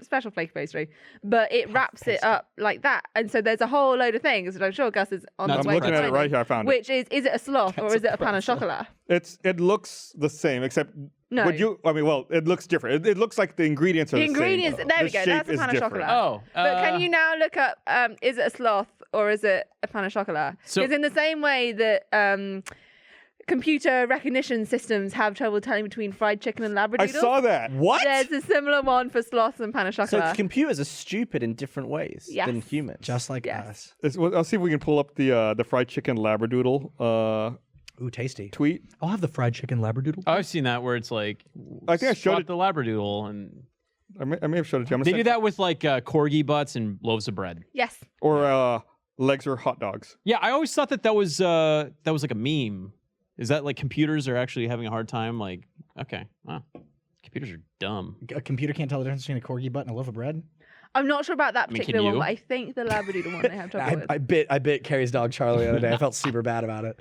special flake pastry, but it wraps it up like that. And so there's a whole load of things that I'm sure Gus is on No, his I'm way looking to at it right here. I found it. Which is it a sloth or is it a pan au chocolat? It looks the same, except No. it looks different. It looks like the ingredients are The the ingredients. same. There we The go. shape That's a is pan au different. chocolat. Oh, But can you now look up, is it a sloth or is it a pan au chocolat? So- Because in the same way that computer recognition systems have trouble telling between fried chicken and labradoodle, I saw that. What? there's a similar one for sloths and pan au so chocolat. computers are stupid in different ways Yes. than humans. Just like Yes. us. I'll see if we can pull up the fried chicken labradoodle Ooh, tasty. tweet. I'll have the fried chicken labradoodle. I've seen that where it's like I think I showed swap it- the labradoodle, and I may have showed it to you. I'm they gonna do that with like corgi butts and loaves of bread. Yes. Or legs or hot dogs. Yeah, I always thought that was like a meme. Is that like computers are actually having a hard time? Like, okay, wow, computers are dumb. A computer can't tell the difference between a corgi butt and a loaf of bread. I'm not sure about that mean, can particular one, you? but I think the labradoodle one they have trouble with. I bit Carrie's dog Charlie the other day. I felt super bad about it.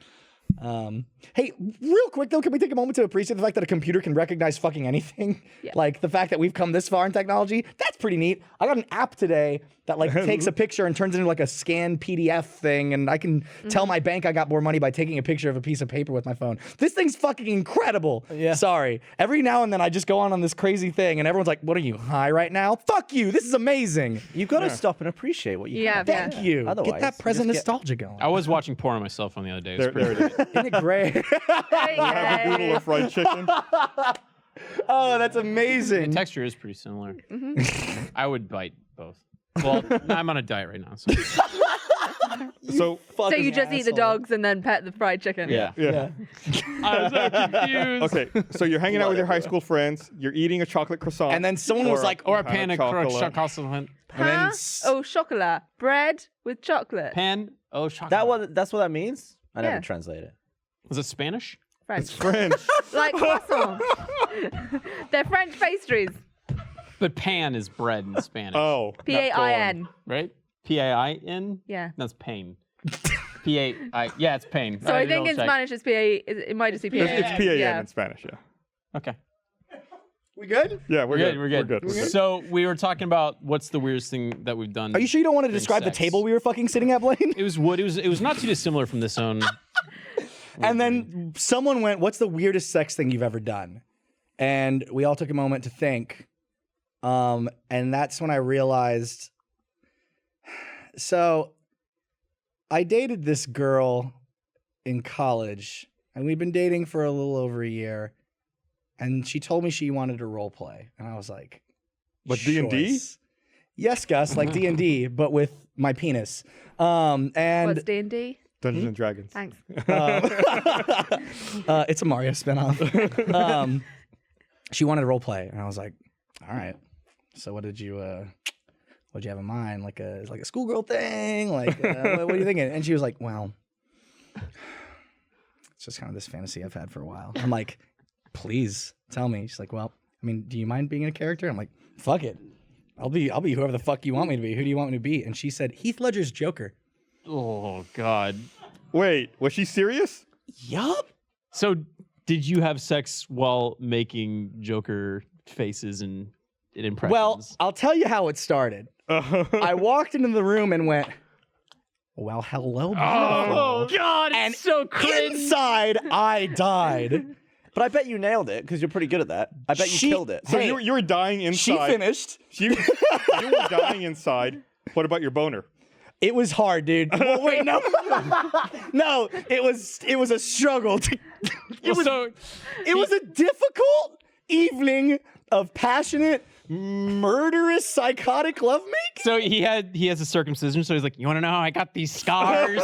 Hey, real quick though, can we take a moment to appreciate the fact that a computer can recognize fucking anything? Yeah. Like the fact that we've come this far in technology, that's pretty neat. I got an app today that like takes a picture and turns it into like a scanned PDF thing, and I can tell my bank I got more money by taking a picture of a piece of paper with my phone. This thing's fucking incredible. Yeah. Sorry. Every now and then I just go on this crazy thing, and everyone's like, "What are you, high right now?" Fuck you. This is amazing. You've got to stop and appreciate what you Yeah, have. yeah. Thank you. Otherwise, Get that you present just get- nostalgia going. I was watching porn on my cell phone the other day. It was There pretty it is. Isn't it great? There you Labradoodle go. or fried chicken. Oh, that's The amazing. texture is pretty similar. I would bite both. Well, I'm on a diet right now. So. So So you just eat the dogs and then pet the fried chicken. Yeah. yeah. I was so confused. Okay, so you're hanging out with your high school friends. You're eating a chocolate croissant. And then someone was Or- like, Or a Pan pan of of chocolate. chocolate. and then Huh? Oh, chocolat. Bread with chocolate. Pan oh chocolate. That's what that means? I never Yeah. translate it. Was it Spanish? it's French. French. Like croissants. They're French pastries. But pan is bread in Spanish. Oh. not P-A-I-N. Right? P-A-I-N? Yeah. That's pain. P-A-I. Yeah, it's pain. So I think in Spanish it's P-A. It might just be corn. P-A-N. It's P-A-N Yeah. in Spanish, yeah. Okay. "We good? Yeah, we're good. We're good. So we were talking about what's the weirdest thing that we've done. Are you sure you don't want to During describe the sex. table we were fucking sitting at, Blaine?" It was wood. It was not too dissimilar from this own. And then someone went, "What's the weirdest sex thing you've ever done?" And we all took a moment to think. And that's when I realized. So, I dated this girl in college, and we've been dating for a little over a year. And she told me she wanted to role play, and I was like, Like D&D? "Choice." Yes, Gus, like D&D, but with my penis. And What's D&D? Dungeons and Dragons. Thanks. it's a Mario spinoff. She wanted to role play, and I was like, "All right. So what'd you have in mind? Like a schoolgirl thing? Like what are you thinking?" And she was like, "Well, it's just kind of this fantasy I've had for a while." I'm like, "Please tell me." She's like, "Well, I mean, do you mind being a character?" I'm like, "Fuck it. I'll be whoever the fuck you want me to be. Who do you want me to be? And she said, Heath Ledger's Joker. Oh God. Wait, was she serious? Yup. So did you have sex while making Joker faces and impressions? Well, I'll tell you how it started. I walked into the room and went, well, hello, beautiful. oh God, it's And so cringe. Inside, I died. But I bet you nailed it because you're pretty good at that. I bet you killed it. So Hey, you were dying She inside. finished. You were dying inside. What about your boner? It was hard, dude. Well, wait, no. No, it was a struggle. It was a difficult evening of passionate, murderous, psychotic lovemaking. So he has a circumcision. So he's like, you want to know how I got these scars?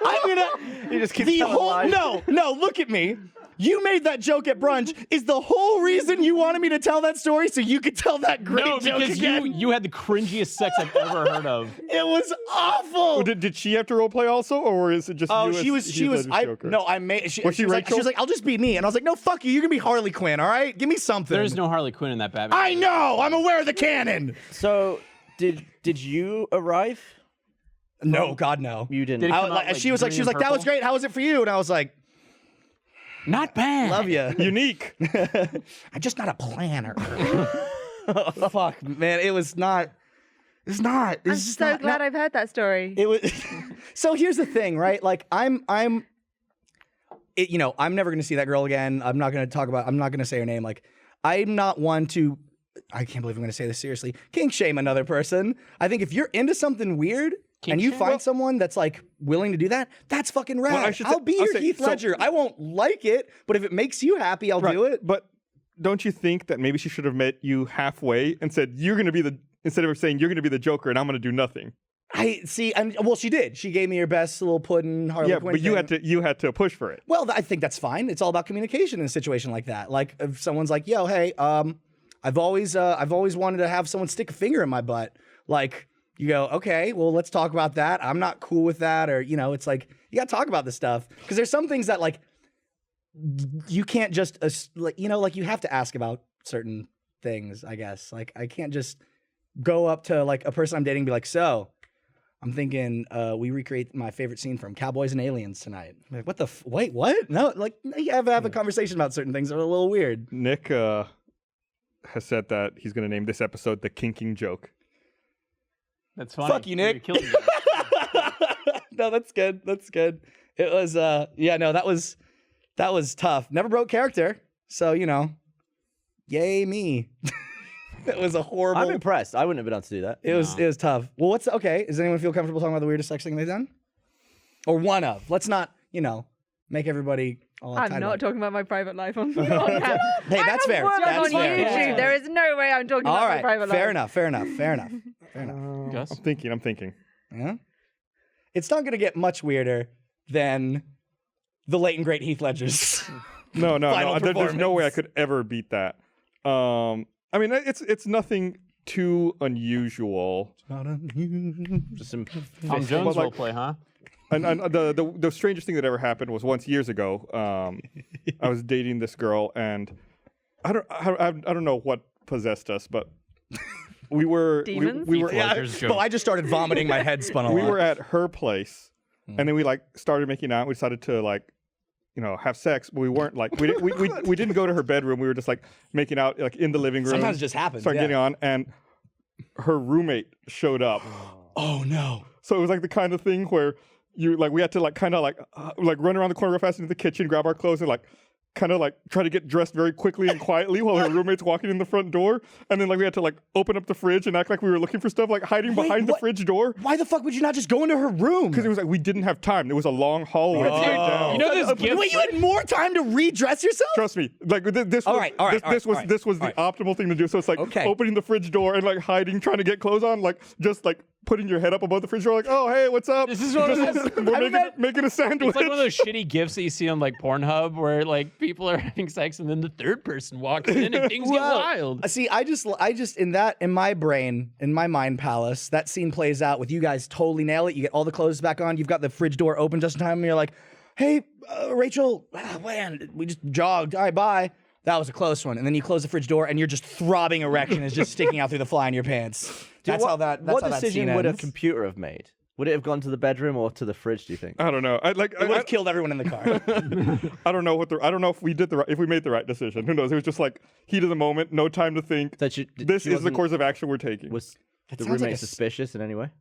I'm gonna. You just keep The telling whole lies. no, look at me. You made that joke at brunch. Is the whole reason you wanted me to tell that story so you could tell that great No, joke because again? you had the cringiest sex I've ever heard of. It was awful. Did she have to role play also, or is it just Oh, you she as was. Heath Ledger's I Joker? no. I made. Was she was like, Rachel? she was like, I'll just be me, and I was like, no, fuck you. You're gonna be Harley Quinn. All right, give me something. There's no Harley Quinn in that Batman. I know. I'm aware of the canon. So did you arrive? No, God, no. You didn't. Did it I come was out, like, she was like, green and that was purple? great. How was it for you? And I was like, Not bad. love you. Unique. I'm just not a planner. Fuck, man. It was not. It's not. It's I'm just so not, glad I've heard that story. It was. So here's the thing, right? Like I'm never gonna see that girl again. I'm not gonna say her name. Like I'm not one to. I can't believe I'm gonna say this seriously. Kink shame another person. I think if you're into something weird and you shame? find someone that's like willing to do that, that's fucking rad. I should I'll say- be I'll your say- Heath so- Ledger. I won't like it, but if it makes you happy, I'll do it. But don't you think that maybe she should have met you halfway and said you're going to be instead of saying you're going to be the Joker and I'm going to do nothing? I see, and well, she did. She gave me her best little pudding Harley Yeah, Quinn but you thing. had to push for it. Well, I think that's fine. It's all about communication in a situation like that. Like if someone's like, "Yo, hey, I've always wanted to have someone stick a finger in my butt." Like you go, "Okay, well, let's talk about that. I'm not cool with that," or it's like you got to talk about this stuff because there's some things that like you can't just like you have to ask about certain things. I guess like I can't just go up to like a person I'm dating and be like, "So, I'm thinking we recreate my favorite scene from Cowboys and Aliens tonight." I'm like, what the? Wait, what? No, like you have a conversation about certain things that are a little weird. Nick has said that he's going to name this episode the kinking joke. That's funny. Fuck you, Nick. You're killing me. No, that's good. That's good. It was that was tough. Never broke character, so yay me. It was a horrible. I'm impressed. I wouldn't have been able to do that. It was tough. Well, okay? Does anyone feel comfortable talking about the weirdest sex thing they've done? Or one of? Let's not, make everybody all I'm uptight not about it. talking about my private life on podcast. Hey, that's fair. I'm That's on fair. YouTube. That's fair. There is no way I'm talking All about my right. private life. Fair enough. Fair enough. Gus? I'm thinking. Yeah. It's not going to get much weirder than the late and great Heath Ledger's. No. Final There's no way I performance. could ever beat that. I mean, it's nothing too unusual. Just some Tom Jones like- role play, huh? And the strangest thing that ever happened was once years ago. I was dating this girl, and I don't know what possessed us, but we were Demons? we were Heath Ledger's joke. But I just started vomiting. My head spun a we lot. were at her place, and then we started making out. We decided to have sex, but we weren't we didn't go to her bedroom. We were just making out in the living room. Sometimes it just happens. Start yeah. getting on, and her roommate showed up. Oh no. So it was the kind of thing where we had to run around the corner real fast into the kitchen, grab our clothes, and try to get dressed very quickly and quietly while her roommate's walking in the front door. And then we had to open up the fridge and act like we were looking for stuff, hiding Wait, behind the what? fridge door. Why the fuck would you not just go into her room? Because it was we didn't have time. There was a long hallway straight down. You know this gift? Wait, you had more time to redress yourself? Trust me, this All was right, all right, this was all right, this was all the right. optimal thing to do. So it's Okay. opening the fridge door and hiding, trying to get clothes on, just putting your head up above the fridge door, oh hey, what's up? This is one of those- We're making a sandwich. It's like one of those shitty gifs that you see on Pornhub where people are having sex and then the third person walks in and things get wild. See, I just in my brain, in my mind palace, that scene plays out with you guys totally nail it. You get all the clothes back on. You've got the fridge door open just in time, and you're like, "Hey, Rachel, man, we just jogged. All right, bye." That was a close one. And then you close the fridge door, and you're just throbbing erection is just sticking out through the fly in your pants. That's how that. That's what how that decision scene would a ends. computer have made? Would it have gone to the bedroom or to the fridge? Do you think? I don't know. It would have killed everyone in the car. I don't know I don't know if we did if we made the right decision. Who knows? It was just like heat of the moment, no time to think. That This she is the wasn't- course of action we're taking. Was the sounds like roommate a suspicious in any way?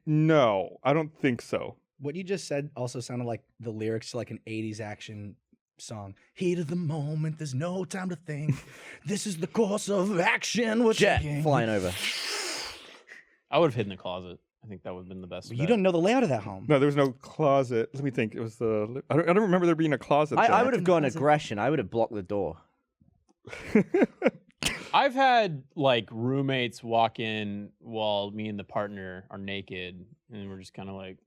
No, I don't think so. What you just said also sounded like the lyrics to like an 80s action song. Heat of the moment, there's no time to think. This is the course of action. We're Jet taking. flying over. I would have hidden in the closet. I think that would have been the best. But bet. you don't know the layout of that home. No, there was no closet. Let me think. It was the. I don't remember there being a closet. I there. would have gone aggression. I would have blocked the door. I've had like roommates walk in while me and the partner are naked, and we're just kind of like,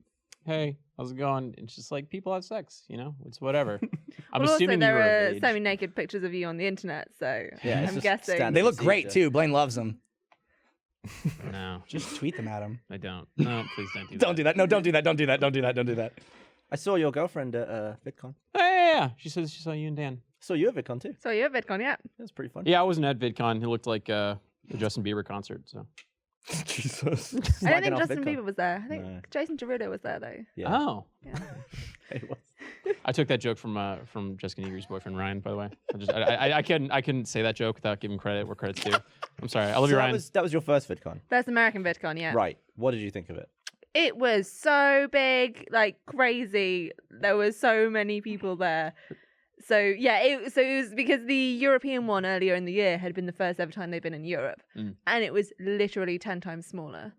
"Hey, how's it going?" It's just like people have sex, you know. It's whatever. I'm Well, assuming also you were there of are age. semi-naked pictures of you on the internet, so Yeah, it's I'm just guessing. standard They look great procedure. too. Blaine loves them. No, Just tweet them at him. I don't. No, please don't do that. Don't do that. No, don't do that. Don't do that. Don't do that. Don't do that. I saw your girlfriend at VidCon. Oh, yeah. She says she saw you and Dan. I saw you at VidCon too. So you're at VidCon, yeah. That was pretty fun. Yeah, I wasn't at VidCon. It looked like a Justin Bieber concert. So. Jesus. I don't Slagging think off Justin VidCon. Bieber was there. I think No. Jason Derulo was there though. Yeah. Oh. Yeah. It was. I took that joke from Jessica Negri's boyfriend Ryan. By the way, I couldn't say that joke without giving credit where credit's due. I'm sorry. I love you, So Ryan. that was your first VidCon, First American VidCon, yeah. right? What did you think of it? It was so big, like crazy. There were so many people there. So yeah, it was because the European one earlier in the year had been the first ever time they've been in Europe, and it was literally 10 times smaller.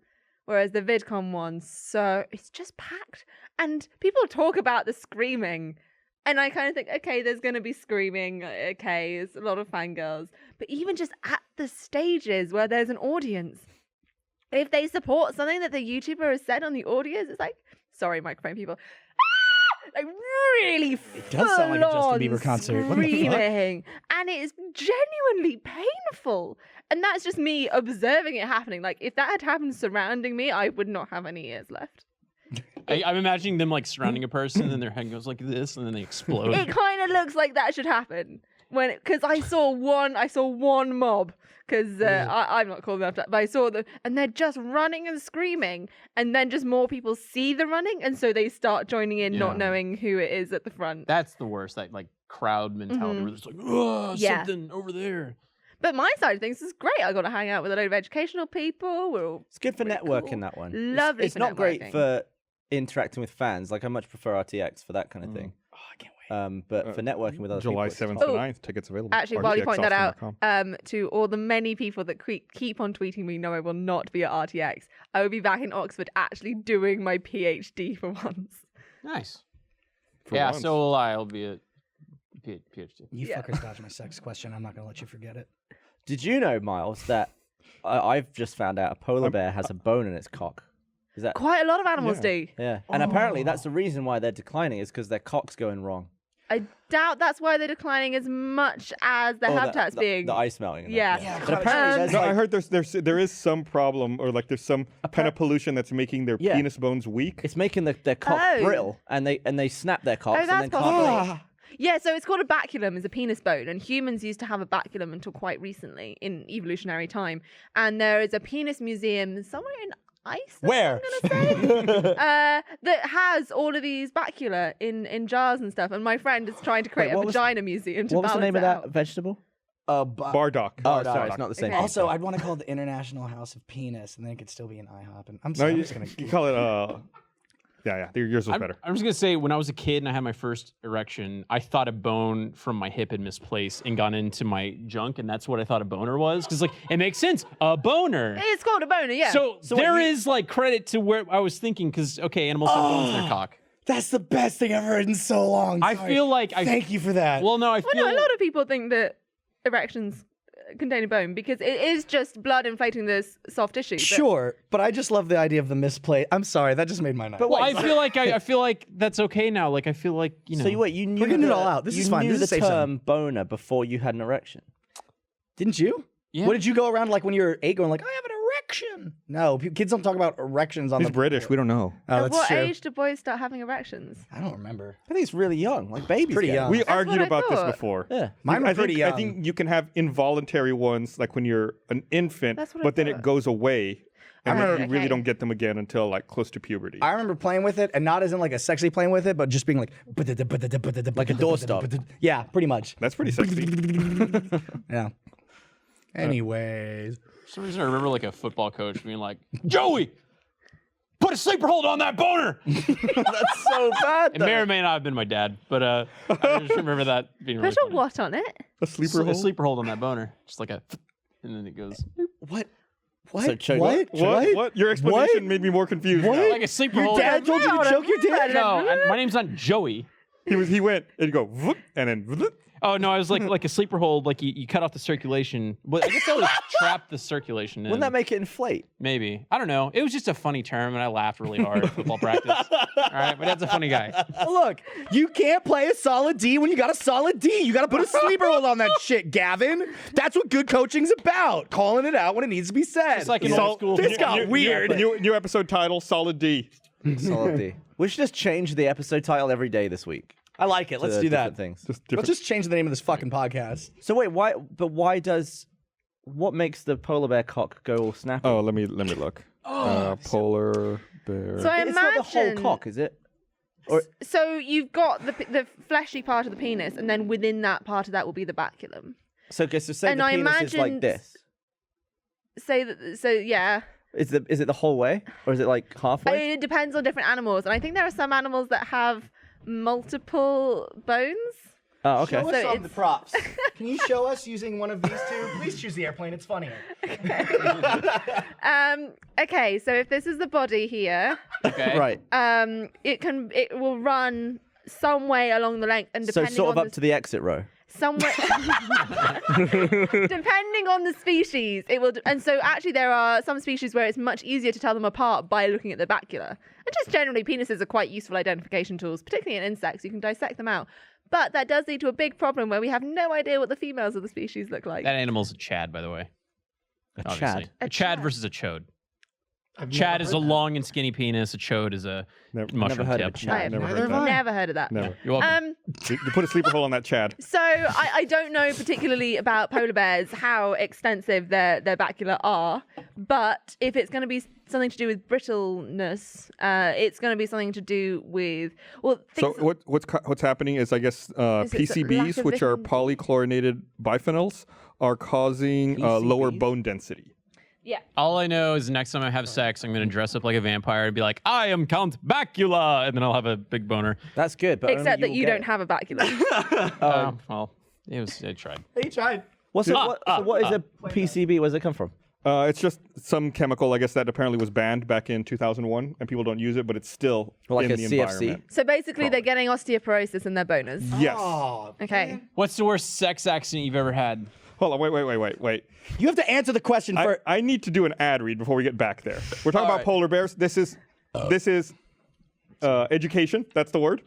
Whereas the VidCon one, so it's just packed, and people talk about the screaming, and I kind of think, okay, there's gonna be screaming, okay, it's a lot of fangirls, but even just at the stages where there's an audience, if they support something that the YouTuber has said on the audience, it's like, sorry, microphone people, like really It does sound like a Justin Bieber concert. What the fuck? screaming, and it is genuinely painful. And that's just me observing it happening. Like if that had happened surrounding me, I would not have any ears left. I'm imagining them like surrounding a person, and their head goes like this, and then they explode. It kind of looks like that should happen because I saw one mob. Because I'm not cool enough to, but I saw them, and they're just running and screaming, and then just more people see the running, and so they start joining in, not knowing who it is at the front. That's the worst. That like crowd mentality where it's like, oh, Yeah. something over there. But my side of things is great. I got to hang out with a load of educational people. We're all It's good for pretty networking, cool. that one. Lovely It's for not great networking. for interacting with fans. Like I much prefer RTX for that kind of thing. Oh, I can't wait. But for networking with other July people, 7th it's to fun. 9th. Tickets available. Actually, while you point that out, RTXaustin.com. to all the many people that keep on tweeting me, no, I will not be at RTX. I will be back in Oxford actually doing my PhD for once. Nice. For yeah, once. so will I. I'll be a PhD. You Yeah. fuckers dodged my sex question. I'm not gonna let you forget it. Did you know, Miles, that I've just found out a polar bear has a bone in its cock? Is that Quite a lot of animals Yeah. do. yeah? And apparently that's the reason why they're declining is because their cock's going wrong. I doubt that's why they're declining as much as their Oh, habitat's being. the ice melting. and that. Yeah. Yeah, But apparently there's No, like, I heard there is some problem or like there's some kind of pollution that's making their Yeah. penis bones weak. it's making their cock Oh. brittle, and they snap their cocks and that's then can't possible. breathe. Yeah, so it's called a baculum, is a penis bone, and humans used to have a baculum until quite recently in evolutionary time. And there is a penis museum somewhere in Iceland, Where? I'm gonna say, that has all of these bacula in jars and stuff. And my friend is trying to create what a was- vagina museum to What was the balance name of it that out. vegetable? Bardock. Oh, sorry, it's not the same. Okay. thing. Also, I'd want to call it the International House of Penis, and then it could still be an IHOP. And I'm No, sorry, I'm you, just gonna. you call it yeah. Yours was I'm, better. I'm just gonna say, when I was a kid and I had my first erection, I thought a bone from my hip had misplaced and gone into my junk, and that's what I thought a boner was. Because like it makes sense, a boner. It's called a boner, yeah. So there is like credit to where I was thinking, because okay, animals have bones in their cock. That's the best thing I've heard in so long. I Sorry. feel like Thank you for that. Well, no, I well, feel. no, a lot of people think that erections contain a bone because it is just blood inflating this soft tissue. But Sure, but I just love the idea of the misplay. I'm sorry, that just made my night. Well, I feel like I feel like that's okay now. Like I feel like you know. So you knew We're getting it the- all out. This you is fine. knew This is the a safe zone. term boner before you had an erection. Didn't you? Yeah. What did you go around like when you were 8 going like, I have an erection. No, kids don't talk about erections on He's the. British. We don't know. Oh, At that's what true. age do boys start having erections? I don't remember. I think it's really young, like babies. Pretty get it. young. We That's argued what I about this thought. before. Yeah. Mine were pretty young. I think you can have involuntary ones, like when you're an infant, That's what I but then it thought. goes away, and then remember- you really Okay. don't get them again until like close to puberty. I remember playing with it, and not as in like a sexually playing with it, but just being like Like a doorstop. Yeah, pretty much. That's pretty sexy. Yeah. Anyways, For some reason, I remember like a football coach being like, "Joey, put a sleeper hold on that boner." That's so bad. It may or may not have been my dad, but I just remember that being really Put a funny. what on it? A sleeper A hole. sleeper hold on that boner, just like a, and then it goes what? What? So choke- What? What? Your explanation made me more confused. What? now. like a sleeper Your hold. dad told you to choke your dad? No, my name's not Joey. He went and go whoop, and then whoop. Oh no, I was like a sleeper hold, like you cut off the circulation. Well, I guess that would trap the circulation in. Wouldn't that make it inflate? Maybe. I don't know. It was just a funny term, and I laughed really hard at football practice. All right, my dad's a funny guy. Look, you can't play a solid D when you got a solid D. You got to put a sleeper hold on that shit, Gavin. That's what good coaching's about. Calling it out when it needs to be said. It's like an old school. This got weird. New episode title: Solid D. Solid D. We should just change the episode title every day this week. I like it. to Let's the do different that. Things. Just Let's different. just change the name of this fucking podcast. So wait, why? But why does? What makes the polar bear cock go all snappy? Oh, let me look. Polar bear. So I It's not the whole imagine. cock, is it? Or So you've got the fleshy part of the penis, and then within that part of that will be the baculum. so okay, so say And the I penis is like imagined- this. Say that. So yeah. Is it the whole way, or is it like I halfway? mean, it depends on different animals, and I think there are some animals that have multiple bones. Oh, okay. Show us So some of it's- the props. Can you show us using one of these two? Please choose the airplane. It's funnier. Okay, so if this is the body here, Okay. Right. it will run some way along the length, and So depending sort of on up to the exit row. somewhere depending on the species it will and so actually there are some species where it's much easier to tell them apart by looking at the bacula, and just generally penises are quite useful identification tools, particularly in insects. You can dissect them out, but that does lead to a big problem where we have no idea what the females of the species look like. That animal's a Chad, by the way. A Obviously. chad. A Chad versus a chode. Chad is a long and skinny penis. A chode is a mushroom heard of tip. a chad. I have Never Neither heard have that. I. never heard of that. Never. You're welcome. You put a sleeper hole on that Chad. So I don't know particularly about polar bears how extensive their bacula are, but if it's going to be something to do with brittleness, it's going to be something to do with So things, what's happening is, I guess, Is it lack PCBs, of which are vitamin- polychlorinated biphenyls, are causing lower PCBs? bone density. yeah. All I know is the next time I have sex, I'm going to dress up like a vampire and be like, I am Count Bacula. And then I'll have a big boner. That's good, but Except that will you get don't it. have a bacula. Well, I tried. He tried. What is a PCB? Where does it come from? It's just some chemical, I guess, that apparently was banned back in 2001, and people don't use it, but it's still Like in a the CFC? environment. So basically, they're getting osteoporosis in their boners. Yes. Oh, Okay. What's the worst sex accident you've ever had? Hold on, wait. you have to answer the question first. I need to do an ad read before we get back there. We're talking about right. polar bears. This is education. That's the word.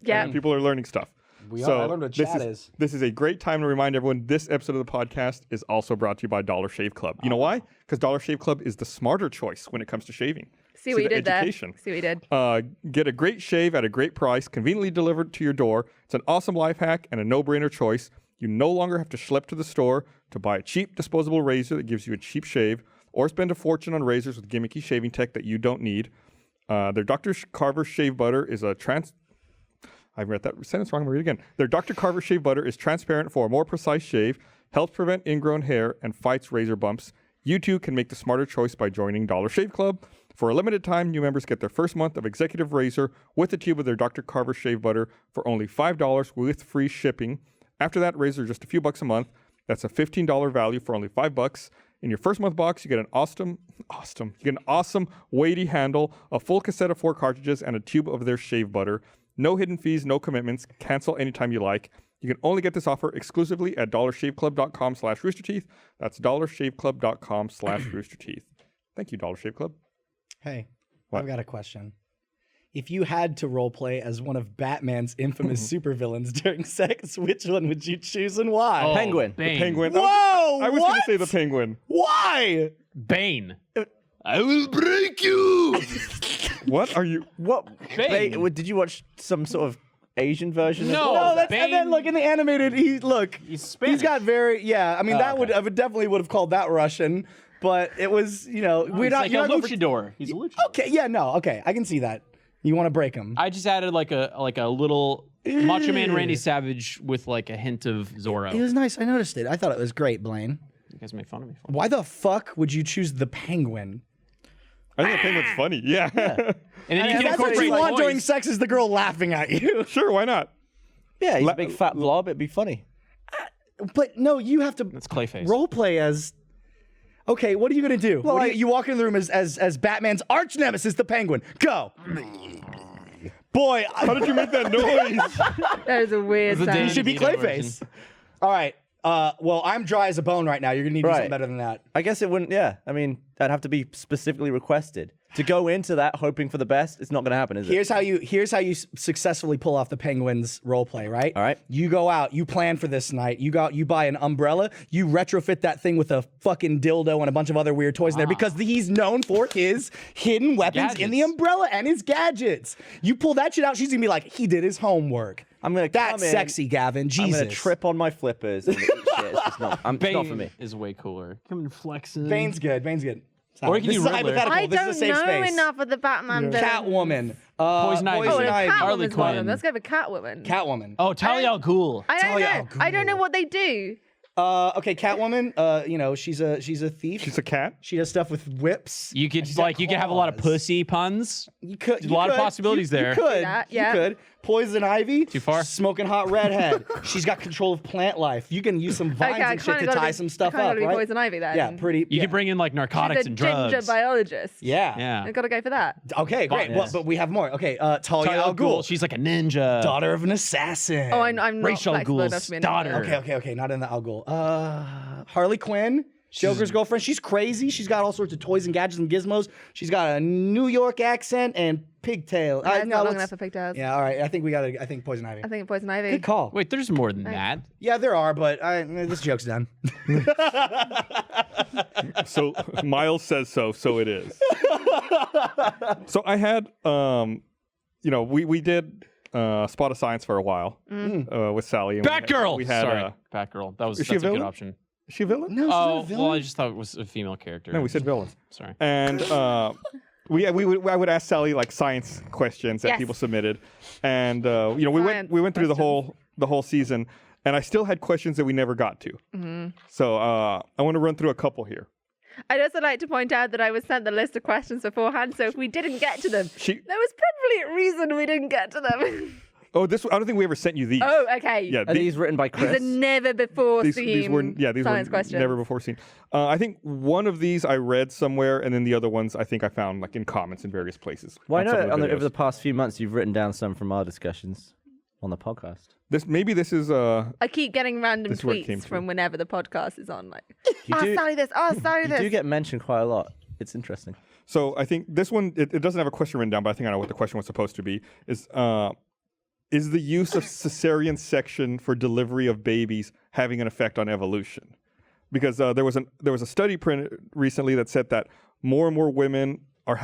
Yeah. And people are learning stuff. We are. I learned what chat is. This is a great time to remind everyone this episode of the podcast is also brought to you by Dollar Shave Club. You know why? Because Dollar Shave Club is the smarter choice when it comes to shaving. See what you did education. there. See what you did. Get a great shave at a great price, conveniently delivered to your door. It's an awesome life hack and a no-brainer choice. You no longer have to schlep to the store to buy a cheap disposable razor that gives you a cheap shave, or spend a fortune on razors with gimmicky shaving tech that you don't need. Their Dr. Carver Shave Butter is I read that sentence wrong. I'm going to read it again. Their Dr. Carver Shave Butter is transparent for a more precise shave, helps prevent ingrown hair, and fights razor bumps. You too can make the smarter choice by joining Dollar Shave Club. For a limited time, new members get their first month of Executive Razor with a tube of their Dr. Carver Shave Butter for only $5 with free shipping. After that, razor just a few bucks a month. That's a $15 value for only $5. In your first month box, you get an awesome weighty handle, a full cassette of 4 cartridges, and a tube of their shave butter. No hidden fees, no commitments. Cancel anytime you like. You can only get this offer exclusively at dollarshaveclub.com/roosterteeth. That's dollarshaveclub.com/roosterteeth. Thank you, Dollar Shave Club. Hey, What? I've got a question. if you had to role play as one of Batman's infamous supervillains during sex, which one would you choose and why? Oh, Penguin. The Bane. Penguin. Whoa! I was what? going to say the Penguin. Why? Bane. I will break you. What are you? What? Bane. Did you watch some sort of Asian version? No. No, that's Bane- and then look in the animated. He's Spanish. He's got very I mean that would I would definitely would have called that Russian, but it was we're He's not like you're a not going for- luchador. He's a luchador. Okay, yeah, no, okay, I can see that. You want to break him? I just added like a little Macho Man Randy Savage with like a hint of Zorro. It was nice. I noticed it. I thought it was great, Blaine. You guys make fun of me for it. Why the fuck would you choose the Penguin? I think the Penguin's funny. Yeah. And then you And can that's what incorporate you want during toys. sex is the girl laughing at you. Sure, why not? Yeah, he's a big fat blob. It'd be funny. But no, you have to That's Clayface. role play as. Okay, what are you gonna do? Well, you walk in the room as Batman's arch nemesis, the Penguin. Go. Boy, How did you make that noise? That is a weird It's a sound. you should be DeVito Clayface. All right. Well, I'm dry as a bone right now. You're gonna need to do something Right. better than that. I guess it wouldn't. Yeah, I mean, that'd have to be specifically requested. To go into that hoping for the best, it's not going to happen, is it? Here's how you successfully pull off the Penguins role play, right? All right. You go out, you plan for this night. You buy an umbrella, you retrofit that thing with a fucking dildo and a bunch of other weird toys in there because he's known for his hidden weapons in the Gadgets. umbrella and his gadgets. You pull that shit out, she's gonna be like, he did his homework. I'm gonna That's come in, sexy, Gavin. Jesus. I'm going to trip on my flippers. And eat shit. It's just not, it's not for me. is way cooler. Come and flex in. Bane's good. Bane's good. Or you can this do is a Riddler. hypothetical. I this don't is a safe know space. enough of the Batman villains. Catwoman. Poison Ivy. Oh, Poison no, Ivy. Harley Catwoman's one of them. Quinn. Let's go for Catwoman. Catwoman. Oh, Talia al Ghul. I don't Talia know. al I don't know Ghul. what they do. Okay, Catwoman. She's a thief. She's a cat. She does stuff with whips. You could She's got you could have a lot of claws. pussy puns. You could. There's a lot of possibilities there. You could. that, yeah. You could. Poison Ivy. Too far? Smoking hot redhead. She's got control of plant life. You can use some vines Okay, I and shit kinda to gotta tie be- some stuff I kinda up, gotta be right? Poison Ivy then. Yeah, pretty. You yeah. could bring in like narcotics She's a and ginger drugs. biologist. Yeah. Yeah. I gotta go for that. Okay, great. Yes. Well, but we have more. Okay, Talia Talia al Ghul. She's like a ninja. Daughter of an assassin. Oh, I'm not Rachel flexible enough Ghul's to be an daughter. actor. Okay. Not in the Al Ghul. Harley Quinn. Joker's girlfriend. She's crazy. She's got all sorts of toys and gadgets and gizmos. She's got a New York accent and pigtail. Yeah, it's not long let's- enough for pigtails. Yeah, all right. I think Poison Ivy. I think Poison Ivy. Good call. Wait, there's more than that. Yeah, there are, but this joke's done. So Miles says so it is. So I had, we did Spot of Science for a while with Sally. And Batgirl. We had, Sorry, Batgirl. That's she a a good villain? option. is she a villain? No, she's not a Oh, villain. well, I just thought it was a female character. No, we said villains. Sorry. And I would ask Sally like science questions that Yes. people submitted, and we Science went through the questions. whole season, and I still had questions that we never got to. Mm-hmm. So I want to run through a couple here. I'd also like to point out that I was sent the list of questions beforehand, so if we didn't get to them, She there was probably a reason we didn't get to them. I don't think we ever sent you these. Oh, okay. Yeah, Are these written by These are Chris? never before these seen were science questions. never before seen. I think one of these I read somewhere, and then the other ones I think I found like in comments in various places. Well, I on some know of the over the videos. past few months you've written down some from our discussions on the podcast. This is I keep getting random This is where it came tweets from whenever the podcast is on. Like, You ask do- Sally this, ask Sally You this. do get mentioned quite a lot. It's interesting. so I think this one it doesn't have a question written down, but I think I know what the question was supposed to be. Is the use of cesarean section for delivery of babies having an effect on evolution? Because there was a study printed recently that said that more and more women are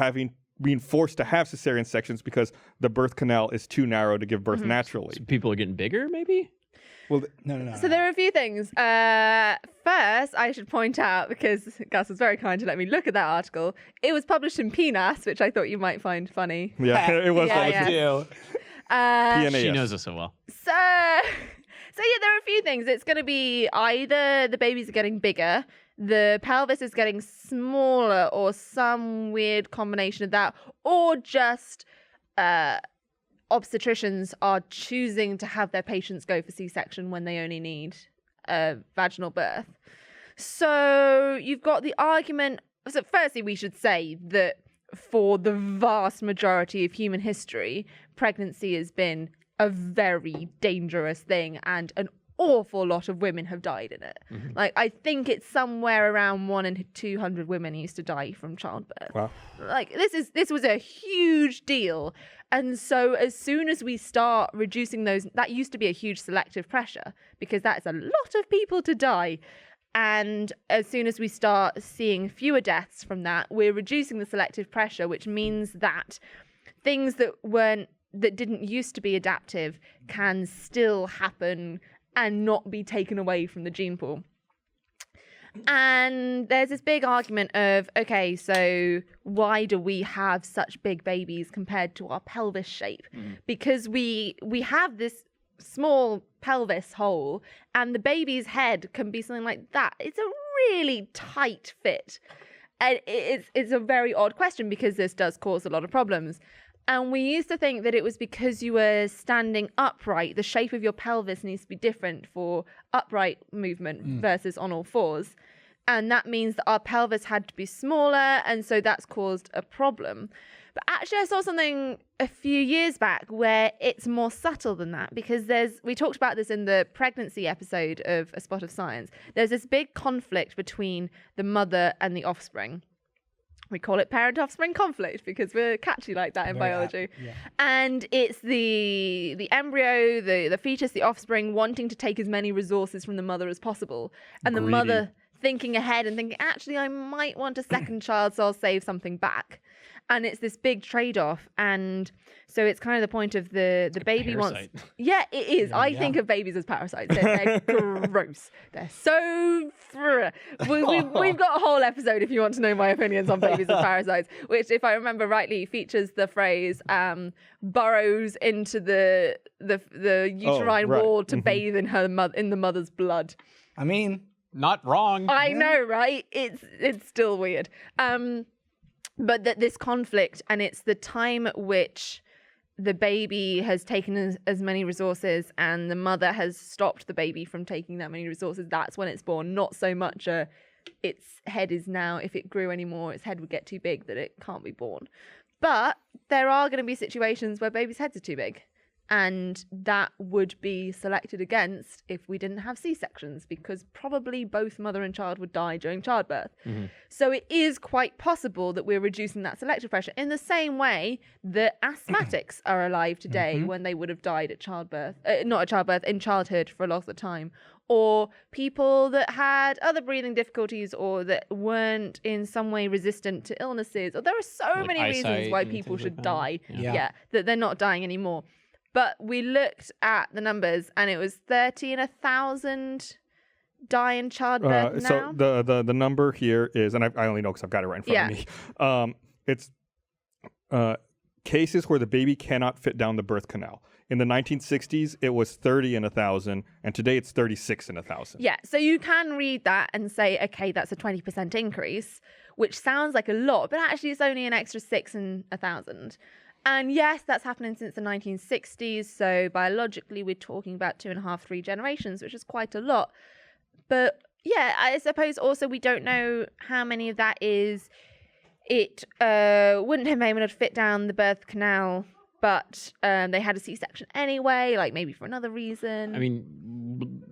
being forced to have cesarean sections because the birth canal is too narrow to give birth naturally. People are getting bigger, maybe? Well, No. So there are a few things. First, I should point out, because Gus was very kind to let me look at that article, it was published in PNAS, which I thought you might find funny. yeah, it was. Yeah, published yeah. in do. PNAS. She knows us so well. So yeah, there are a few things. It's going to be either the babies are getting bigger, the pelvis is getting smaller, or some weird combination of that, or just obstetricians are choosing to have their patients go for C-section when they only need a vaginal birth. So you've got the argument. So firstly, we should say that for the vast majority of human history, pregnancy has been a very dangerous thing and an awful lot of women have died in it. Like, I think it's somewhere around 1 in 200 women used to die from childbirth. Wow. Like, this was a huge deal. And so as soon as we start reducing those, that used to be a huge selective pressure, because that's a lot of people to die. And as soon as we start seeing fewer deaths from that, we're reducing the selective pressure, which means that things that didn't used to be adaptive can still happen and not be taken away from the gene pool. And there's this big argument of, okay, so why do we have such big babies compared to our pelvis shape? Because we have this small pelvis hole, and the baby's head can be something like that. It's a really tight fit. And it's a very odd question, because this does cause a lot of problems. And we used to think that it was because you were standing upright. The shape of your pelvis needs to be different for upright movement versus on all fours. And that means that our pelvis had to be smaller, and so that's caused a problem. But actually, I saw something a few years back where it's more subtle than that, because we talked about this in the pregnancy episode of A Spot of Science. There's this big conflict between the mother and the offspring. We call it parent-offspring conflict because we're catchy like that in biology. Yeah. And it's the embryo, the fetus, the offspring wanting to take as many resources from the mother as possible. And Greedy. the mother thinking ahead and thinking, actually, I might want a second child, so I'll save something back. And it's this big trade-off. And so it's kind of the point of the baby parasite. wants... Yeah, it is. I think of babies as parasites. They're gross. They're so... We've got a whole episode, if you want to know my opinions on babies as parasites, which, if I remember rightly, features the phrase burrows into the uterine wall to bathe in the mother's blood. I mean, Not wrong. I know, right? It's still weird. But this conflict, and it's the time at which the baby has taken as many resources and the mother has stopped the baby from taking that many resources, that's when it's born. Not so much its head is now, if it grew anymore, its head would get too big that it can't be born. But there are going to be situations where babies' heads are too big. And that would be selected against if we didn't have C-sections, because probably both mother and child would die during childbirth. So it is quite possible that we're reducing that selective pressure in the same way that asthmatics are alive today when they would have died at childbirth, not at childbirth, in childhood for a lot of the time. Or people that had other breathing difficulties or that weren't in some way resistant to illnesses. Or there are so Like many reasons eyesight why and people things should like die. that. Yeah. That they're not dying anymore. But we looked at the numbers, and it was 30 in 1,000 die in childbirth now. So the number here is, and I only know because I've got it right in front of me. It's cases where the baby cannot fit down the birth canal. In the 1960s, it was 30 in 1,000, and today it's 36 in 1,000. Yeah, so you can read that and say, okay, that's a 20% increase, which sounds like a lot, but actually it's only an extra 6 in 1,000. And yes, that's happening since the 1960s. So biologically, we're talking about 2.5, 3 generations, which is quite a lot. But yeah, I suppose also we don't know how many of that is it wouldn't have been able to fit down the birth canal, but they had a C-section anyway, like maybe for another reason. I mean,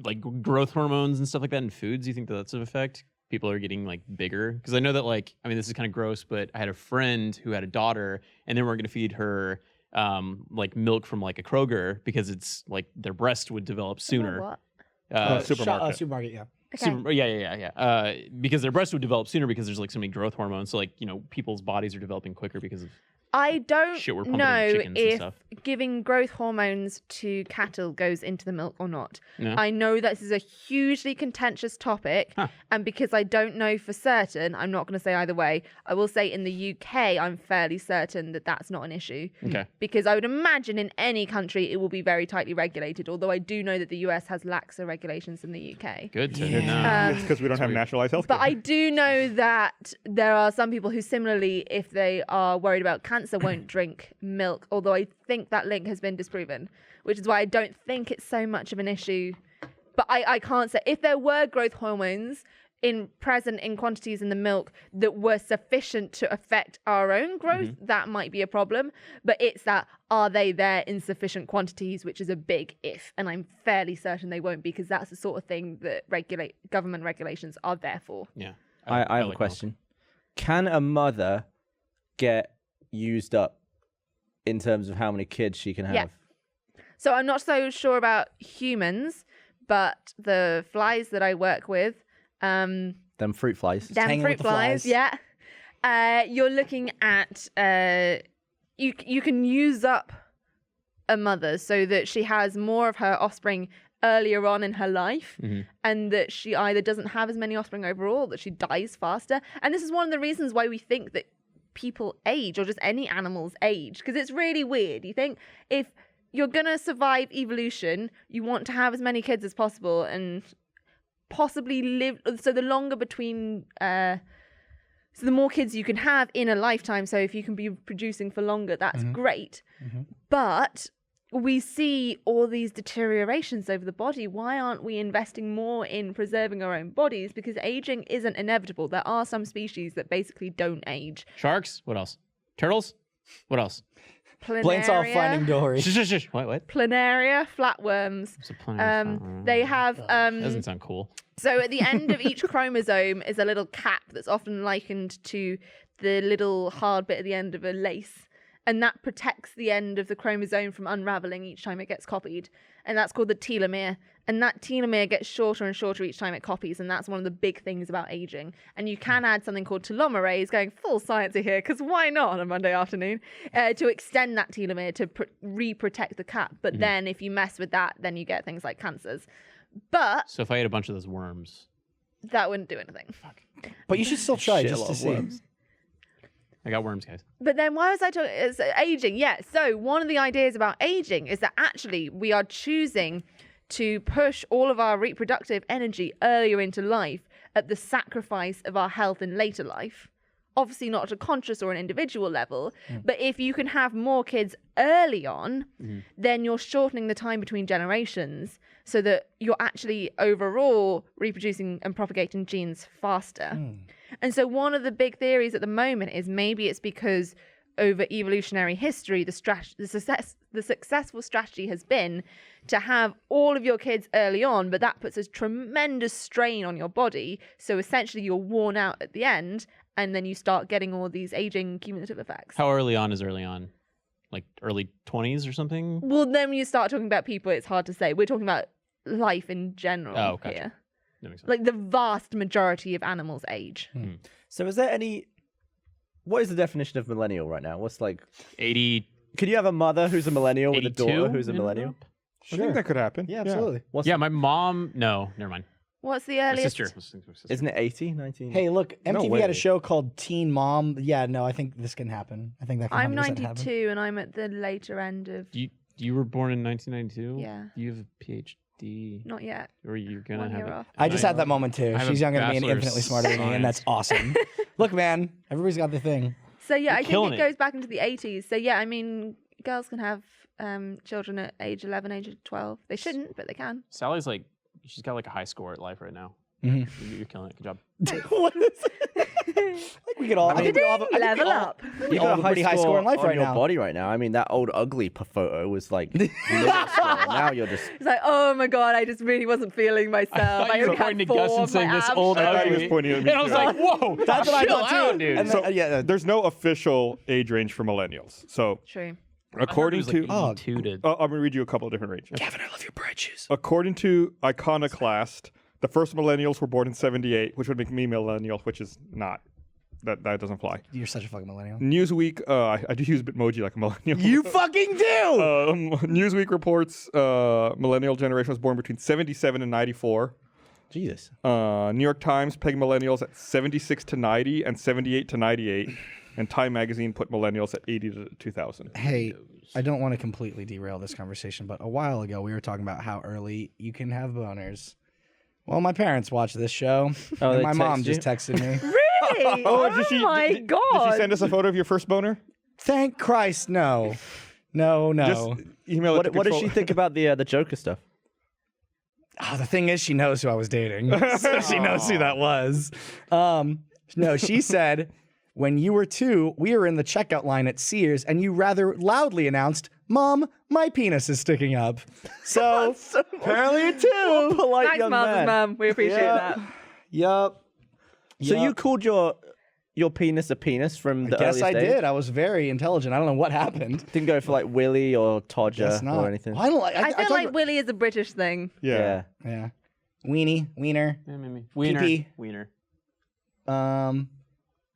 like growth hormones and stuff like that in foods, you think that that's an effect? People are getting like bigger? Because I know that, like, I mean, this is kind of gross, but I had a friend who had a daughter, and they weren't going to feed her like milk from like a Kroger because it's like their breast would develop sooner. What? Supermarket. Supermarket, yeah. Okay. Yeah. Because their breast would develop sooner because there's like so many growth hormones. So like, you know, people's bodies are developing quicker because of I don't shit we're pumping know into chickens and if stuff. giving growth hormones to cattle goes into the milk or not. No? I know this is a hugely contentious topic, and because I don't know for certain, I'm not going to say either way. I will say in the UK, I'm fairly certain that that's not an issue. Okay. Because I would imagine in any country, it will be very tightly regulated, although I do know that the US has laxer regulations than the UK. Good to know. It's because we don't have nationalized health. But I do know that there are some people who similarly, if they are worried about cancer, won't drink milk, although I think that link has been disproven, which is why I don't think it's so much of an issue. But I can't say. If there were growth hormones present in quantities in the milk that were sufficient to affect our own growth, that might be a problem. But it's that, are they there in sufficient quantities, which is a big if. And I'm fairly certain they won't, because that's the sort of thing that government regulations are there for. Yeah. I have a like question. Can a mother get used up in terms of how many kids she can have? Yeah. So I'm not so sure about humans, but the flies that I work with, Them fruit flies. them hanging fruit with the flies, flies. yeah. You're looking at you can use up a mother so that she has more of her offspring earlier on in her life, and that she either doesn't have as many offspring overall, that she dies faster. And this is one of the reasons why we think that people age, or just any animals age, because it's really weird. You think if you're gonna survive evolution, you want to have as many kids as possible and possibly live, so the longer between so the more kids you can have in a lifetime, so if you can be producing for longer, that's great. But we see all these deteriorations over the body. Why aren't we investing more in preserving our own bodies? Because aging isn't inevitable. There are some species that basically don't age. Sharks? What else? Turtles? What else? Blaine's all Finding Dory. Shush. What? Planaria, flatworms. It's a planet. They have Doesn't sound cool. so at the end of each chromosome is a little cap that's often likened to the little hard bit at the end of a lace. And that protects the end of the chromosome from unraveling each time it gets copied. And that's called the telomere. And that telomere gets shorter and shorter each time it copies. And that's one of the big things about aging. And you can add something called telomerase, going full sciencey here, because why not on a Monday afternoon, to extend that telomere to re-protect the cap. But then if you mess with that, then you get things like cancers. But So if I ate a bunch of those worms, that wouldn't do anything. But you should still try Shit, just a to lot of see. worms. I got worms, guys. But then why was I talking? It's aging. Yeah. So one of the ideas about aging is that actually we are choosing to push all of our reproductive energy earlier into life at the sacrifice of our health in later life. Obviously not at a conscious or an individual level, but if you can have more kids early on, then you're shortening the time between generations so that you're actually overall reproducing and propagating genes faster. And so one of the big theories at the moment is maybe it's because over evolutionary history, the successful strategy has been to have all of your kids early on, but that puts a tremendous strain on your body. So essentially you're worn out at the end, and then you start getting all these aging cumulative effects. How early on is early on? Like early 20s or something? Well, then when you start talking about people, it's hard to say. We're talking about life in general gotcha. here. That makes sense. Like the vast majority of animals age. So is there any... What is the definition of millennial right now? What's like... 80. Could you have a mother who's a millennial with a 82 daughter who's a in millennial? I think that could happen. Yeah, absolutely. What's Yeah, my mom. No, never mind. What's the My earliest? sister. Isn't it 80, 19? Hey, look, No MTV had a way. show called Teen Mom. Yeah, no, I think this can happen. I think that can I'm 100% 92 happen. and I'm at the later end of... You were born in 1992? Yeah. You have a PhD? Not yet. Or you're going to 1 have year it? off. I just had that moment too. I have She's a younger than me and bachelor's infinitely smarter than me, and that's science. awesome. Look, man, everybody's got their thing. So yeah, You're I think killing it it. goes back into the 80s. So yeah, I mean, girls can have children at age 11, age 12. They shouldn't, but they can. Sally's like, she's got like a high score at life right now. Mhm. You're killing it. Good job. What is it? Like we could all. I think we all have a- I think we Level all- up. We all have a pretty high score in life on right your now. body right now. I mean, that old ugly photo was like middle score. Now you're just... It's like, oh my god, I just really wasn't feeling myself. thought I you were only had pointing to 4 Gus and of my saying this abs old I thought he was ugly. pointing at me And I was too. like, whoa, That's what I chill thought out, too. dude. And So then, yeah, there's no official age range for millennials. So True. according to... Oh. 82 to... I'm going to read you a couple of different ranges. Kevin, I love your bread shoes. According to Iconoclast, the first millennials were born in 78, which would make me millennial, which is not. That doesn't fly. You're such a fucking millennial. Newsweek, I do use Bitmoji like a millennial. You fucking do. Newsweek reports millennial generation was born between 77 and 94. Jesus. New York Times pegged millennials at 76 to 90 and 78 to 98. And Time Magazine put millennials at 80 to 2000. Hey, I don't want to completely derail this conversation, but a while ago we were talking about how early you can have boners. Well, my parents watched this show, Oh, and they my mom text just texted me. Really? oh my god. Did she send us a photo of your first boner? Thank Christ, no. No. Just email it to What does control- she think about the Joker stuff? The thing is, she knows who I was dating. So she knows who that was. No, she said, when you were 2, we were in the checkout line at Sears, and you rather loudly announced, "Mom, my penis is sticking up." So apparently at 2. Polite Thanks, young Mars' man. mum. We appreciate that. Yup. So you called your penis a penis from the Yes, earliest I age? did. I was very intelligent. I don't know what happened. Didn't go for like Willy or Guess Todger not. or anything. I don't like. I feel talk like about- Willy is a British thing. Yeah. Yeah. Weenie, wiener. Wiener. Pee-pee. Wiener.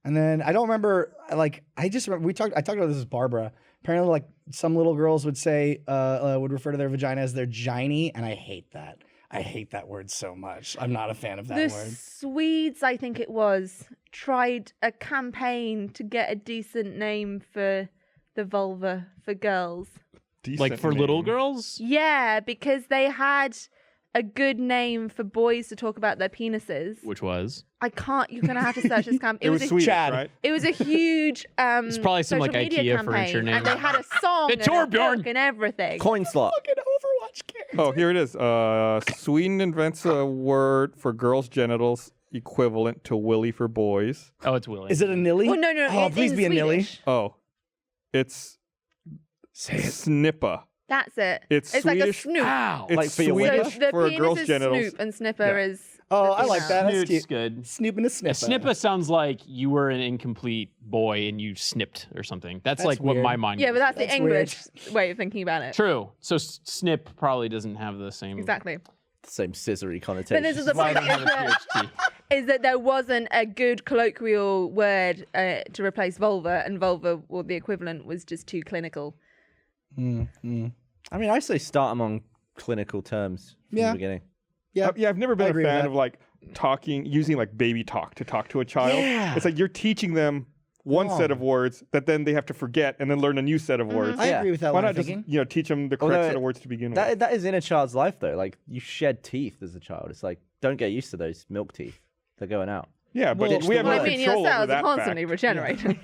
And then I don't remember. Like I just remember I talked about this with Barbara. Apparently, like some little girls would say would refer to their vagina as their giny, and I hate that. I hate that word so much. I'm not a fan of that The word. Swedes, I think it was, tried a campaign to get a decent name for the vulva for girls. Like for little name. girls? Yeah, because they had a good name for boys to talk about their penises. Which was? I can't. You're gonna have to search this campaign. It was a, Swedish, Chad. right? It was a huge. It's probably some, social like, media IKEA campaign, furniture name. and they had a song The and a Torbjorn. book and everything. Coin slot. Fucking Overwatch character. Oh, here it is. Sweden invents a word for girls' genitals equivalent to willy for boys. Oh, it's Willie. Is it a nilly? Well, no, Oh, it's please in be a nilly. Swedish. Oh, it's Say it. snippa. That's it. It's like a Swedish. snoop. Ow. It's Like for your Swedish So the for a penis girl's is genitals. snoop and snipper Yeah. is. Oh, the I like female. that. That's Snoot's cute. good. Snoop and a A snipper. snippa sounds like you were an incomplete boy and you snipped or something. That's like what weird. my mind Yeah, goes but that's to. the That's English way of thinking about it. True. So snip probably doesn't have the same. Exactly. Same scissory But connotation. this is the Why I point: don't have a PhD. is that there wasn't a good colloquial word to replace vulva, and vulva, or the equivalent, was just too clinical. I mean, I say start among clinical terms from Yeah. the beginning. Yeah. Yeah, I've never been a agree with fan that. of like using like baby talk to talk to a child. Yeah. It's like you're teaching them one set of words that then they have to forget and then learn a new set of words. I Yeah. agree with that Why line not of just thinking. teach them the correct Although set of words to begin with? That is in a child's life though. Like you shed teeth as a child. It's like don't get used to those milk teeth. They're going out. Yeah, but Well, we have no Well, I mean, your control over cells are that constantly fact. regenerating.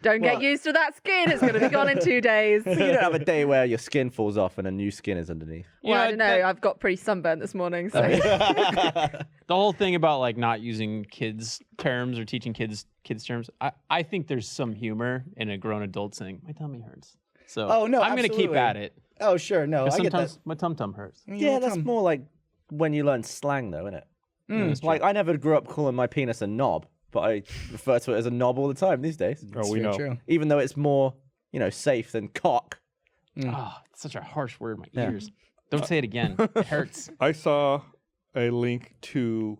Don't get used to that skin; it's going to be gone in 2 days. But you don't have a day where your skin falls off and a new skin is underneath. Well, I don't know. that- I've got pretty sunburned this morning, so The whole thing about like not using kids terms or teaching kids terms, I think there's some humor in a grown adult saying my tummy hurts. So Oh, no, I'm gonna keep absolutely. at it. Oh, sure. No, 'Cause I get that. sometimes my tum hurts. Yeah, that's more like when you learn slang though, isn't it? That's Like I never grew up calling my penis a knob, but I refer to it as a knob all the time these days. Oh, we know. True. Even though it's more, safe than cock. Oh, it's such a harsh word in my Yeah. ears. Don't say it again. It hurts. I saw a link to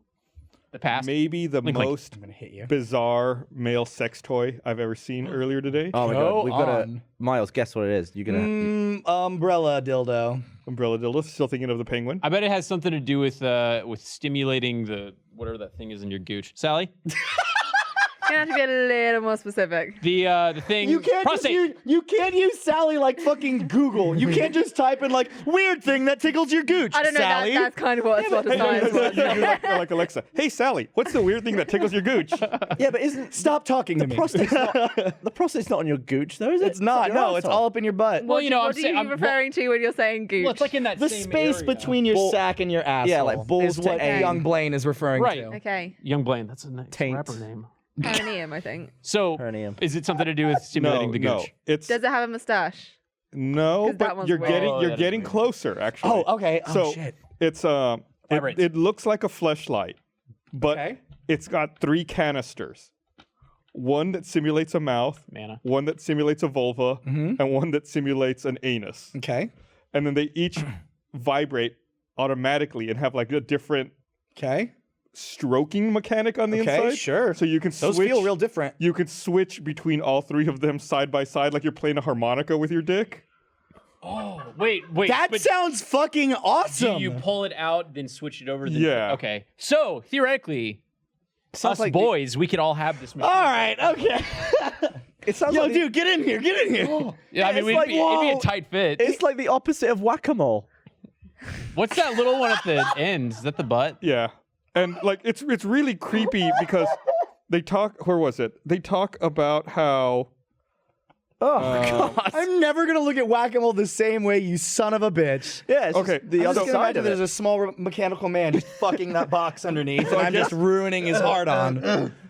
The past. maybe the Link, like- most I'm gonna hit you. bizarre male sex toy I've ever seen earlier today. Oh my Go god, we've got on. a Miles. Guess what it is? You're gonna. Umbrella dildo. Umbrella dildo. Still thinking of the penguin. I bet it has something to do with stimulating the whatever that thing is in your gooch. Sally, you have to be a little more specific. the thing. You can't prostate. you can't use Sally like fucking Google. You can't just type in like weird thing that tickles your gooch. I don't know. Sally. That's kind of what a sort of science was. You're like Alexa. Hey Sally, what's the weird thing that tickles your gooch? Yeah, but isn't Stop talking to me. the prostate's not on your gooch though, is it? It's not. your No, it's arsehole. all up in your butt. Well, you know, what I'm are you saying referring to when you're saying gooch? Well, it's like in that The same space area. between your sack and your asshole. like balls is to what egg. young Blaine is referring Right. to. Okay, Young Blaine. That's a nice Taint. rapper name. perineum, I think. So, Perineum. is it something to do with stimulating the no. gooch? It's Does it have a mustache? no, 'Cause that but one's you're weird. getting Oh, you're that is getting weird. closer actually. Oh, okay. Oh, So shit. it's Vibrates. it looks like a fleshlight, but Okay. it's got 3 canisters. One that simulates a mouth, Mana. one that simulates a vulva, and one that simulates an anus. Okay. And then they each vibrate automatically and have like a different Okay. stroking mechanic on the Okay, inside. sure. So you can Those switch. feel real different. You can switch between all 3 of them side by side, like you're playing a harmonica with your dick. Wait. That but sounds fucking awesome. do you pull it out, then switch it over? Then Yeah. Okay. So theoretically, us like boys, we could all have this machine. All right. Okay. It sounds Yo, like dude, get in here. Get in here. Yeah, I mean, it's it'd like, be a whoa. tight fit. it's like the opposite of whack-a-mole. What's that little one at the end? Is that the butt? Yeah. And like it's really creepy because they talk. Where was it? They talk about how Oh God! I'm never gonna look at whack-a-mole the same way, you son of a bitch. Yeah. It's Okay, just the I'm other just gonna side imagine of there's it. a small mechanical man just fucking that box underneath, and I'm just ruining his heart on.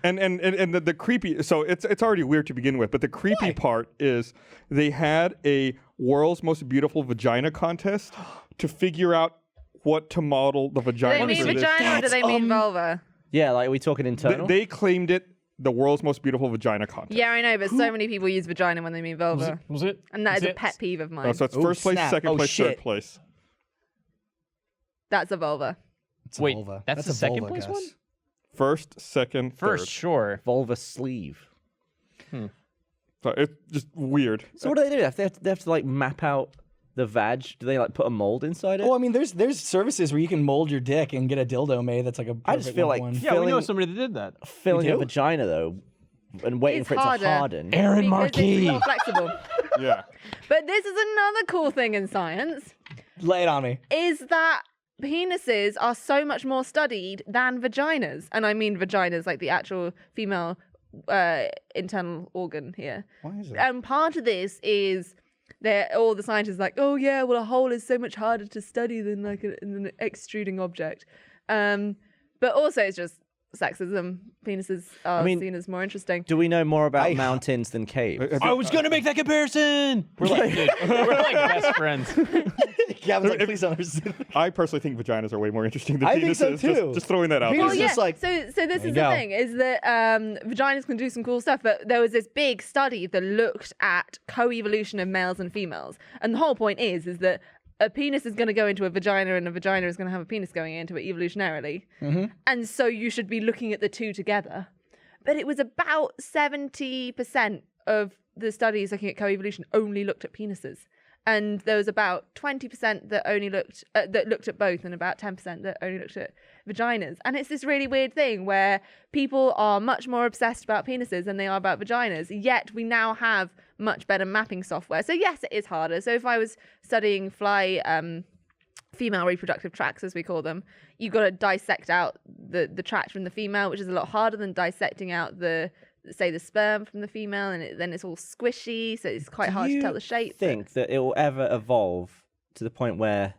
And the creepy. So it's already weird to begin with, but the creepy part is they had a world's most beautiful vagina contest to figure out what to model the Do vagina. they mean for this. vagina or do they mean vulva? Yeah, like are we talking internal? They claimed it the world's most beautiful vagina contest. Yeah, I know, but so many people use vagina when they mean vulva. Was it? And that Was is a it? pet peeve of mine. Oh, so it's Oh, first place, snap. second Oh, place, shit. third place. That's a vulva. It's a Wait, vulva. that's the a second vulva, place Gus. one? First, second, First, third. sure. Vulva sleeve. So it's just weird. So what do? They have to like map out the vag. Do they like put a mold inside it? Oh, I mean, there's services where you can mold your dick and get a dildo made that's like a. I just feel like one. Yeah, we know Filling- somebody that did that. filling You a do? vagina though, and waiting It's for it harder. to harden. Aaron Because Marquis. it's more flexible. Yeah. But this is another cool thing in science, Lay it on me. is that penises are so much more studied than vaginas. And I mean vaginas, like the actual female internal organ here. Why is that? And part of this is that all the scientists are like, oh yeah, well a hole is so much harder to study than like an extruding object. But also it's just sexism. Penises are seen as more interesting. Do we know more about mountains than caves? I was gonna make that comparison. We're like, dude, we're like best friends. Gavin's like, please don't understand. I personally think vaginas are way more interesting than I penises. think so, too. Just throwing that out Penis Well, there. is yeah. just like- so this is you the go. thing is that vaginas can do some cool stuff, but there was this big study that looked at co-evolution of males and females, and the whole point is that a penis is going to go into a vagina, and a vagina is going to have a penis going into it evolutionarily, and so you should be looking at the two together. But it was about 70% of the studies looking at co-evolution only looked at penises. And there was about 20% that only looked at both, and about 10% that only looked at vaginas. And it's this really weird thing where people are much more obsessed about penises than they are about vaginas. Yet we now have much better mapping software. So yes, it is harder. So if I was studying female reproductive tracts, as we call them, you've got to dissect out the tract from the female, which is a lot harder than dissecting out the sperm from the female, and then it's all squishy, so it's quite hard to tell the shape. Think that it will ever evolve to the point where,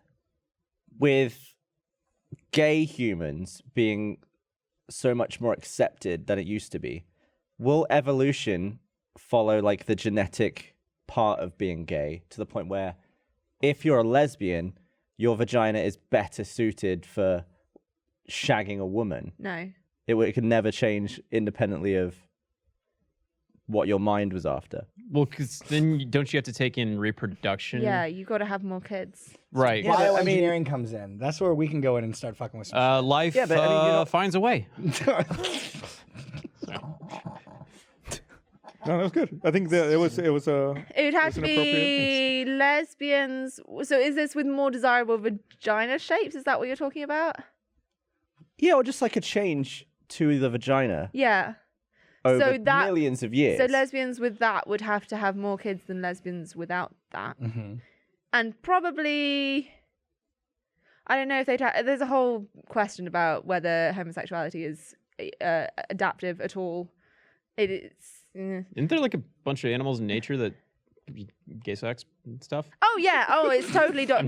with gay humans being so much more accepted than it used to be, will evolution follow like the genetic part of being gay to the point where if you're a lesbian, your vagina is better suited for shagging a woman? No. It could never change independently of what your mind was after. Well, because then don't you have to take in reproduction? Yeah, you got to have more kids. Right. Yeah, but, I mean- Bioengineering comes in. That's where we can go in and start fucking with some Life Yeah, but I mean, you're not- finds a way. shit. No, that was good. I think that it was It would have It's to an be lesbians. So is this with more desirable vagina shapes? Is that what you're talking about? Yeah, or just like a change to the vagina Yeah. over that- millions of years. So lesbians with that would have to have more kids than lesbians without that. And probably, I don't know if they'd have, there's a whole question about whether homosexuality is adaptive at all. Isn't there like a bunch of animals in nature that gay sex and stuff? Oh yeah, it's totally I'm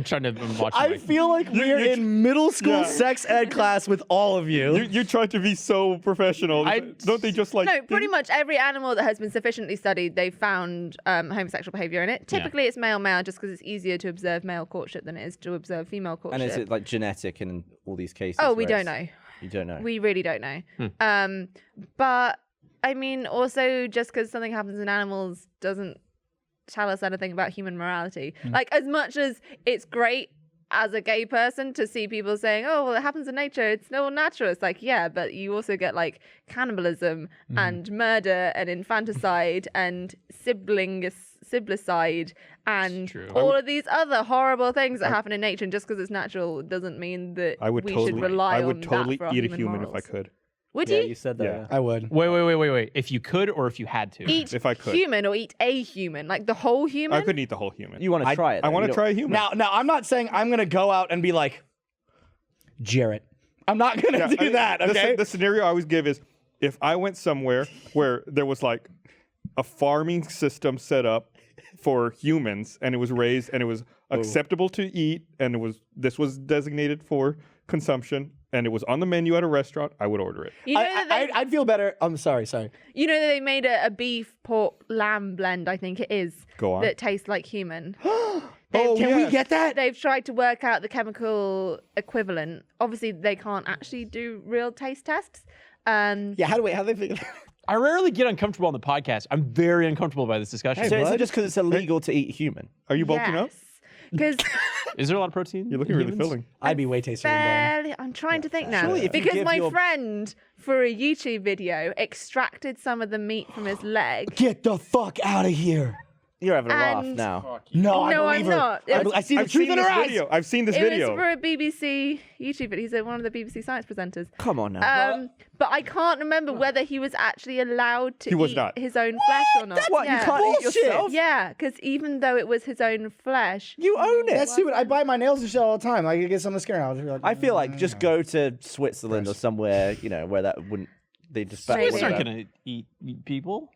watching. I feel like we're you- in middle school Yeah. sex ed class with all of you. you tried to be so professional. Don't they just like No, pretty much every animal that has been sufficiently studied, they've found homosexual behavior in it. Typically, it's male-male, just because it's easier to observe male courtship than it is to observe female courtship. and is it like genetic in all these cases? Oh, we where don't it's- know. You don't know. We really don't know. But I mean, also, just because something happens in animals doesn't tell us anything about human morality. Like, as much as it's great as a gay person to see people saying, oh, well, it happens in nature, it's no natural. It's like, yeah, but you also get like cannibalism and murder and infanticide and siblicide and True. all of these other horrible things that happen in nature. And just because it's natural doesn't mean that I would we totally, should rely I would on totally that for our eat a human human morals. if I could. Would Yeah, you? you said that. Yeah. I would. Wait. If you could or if you had to. Eat If I could. human or eat a human, like the whole human. I couldn't eat the whole human. You want to try it? I though. want You to don't- try a human. Now, I'm not saying I'm gonna go out and be like, Jarrett. I'm not gonna Yeah, do I mean, that. Okay. The scenario I always give is if I went somewhere where there was like a farming system set up for humans, and it was raised, and it was acceptable to eat, and this was designated for consumption, and it was on the menu at a restaurant, I would order it. You know that they, I'd feel better. I'm sorry. you know that they made a beef pork lamb blend, I think it is, Go on. that tastes like human. Can we get that? They've tried to work out the chemical equivalent. Obviously, they can't actually do real taste tests. Yeah, how do they figure that? I rarely get uncomfortable on the podcast. I'm very uncomfortable by this discussion. So is bud. it just because it's illegal to eat human? Are you bulking up? Because Is there a lot of protein? You're looking in really humans? filling. I'd be way tastier than Blaine. I'm trying to think now. Surely if you Because give my your- friend, for a YouTube video, extracted some of the meat from his leg. Get the fuck out of here. You're having a laugh And- now. No, I No, believe I'm her. not. I see the I've truth seen in her this eyes. video. I've seen this It video. was for a BBC YouTube video. He's one of the BBC science presenters. Come on now. But I can't remember whether he was actually allowed to He was eat not. his own flesh or not. What, you Yeah. can't eat Bullshit. yourself? Yeah, because even though it was his own flesh, You own it. That's stupid. I bite my nails and shit all the time. I get something scary. I'll just be like, I feel like just go to Switzerland or somewhere, where that wouldn't. They just Australia. Swiss What aren't about- going to eat people.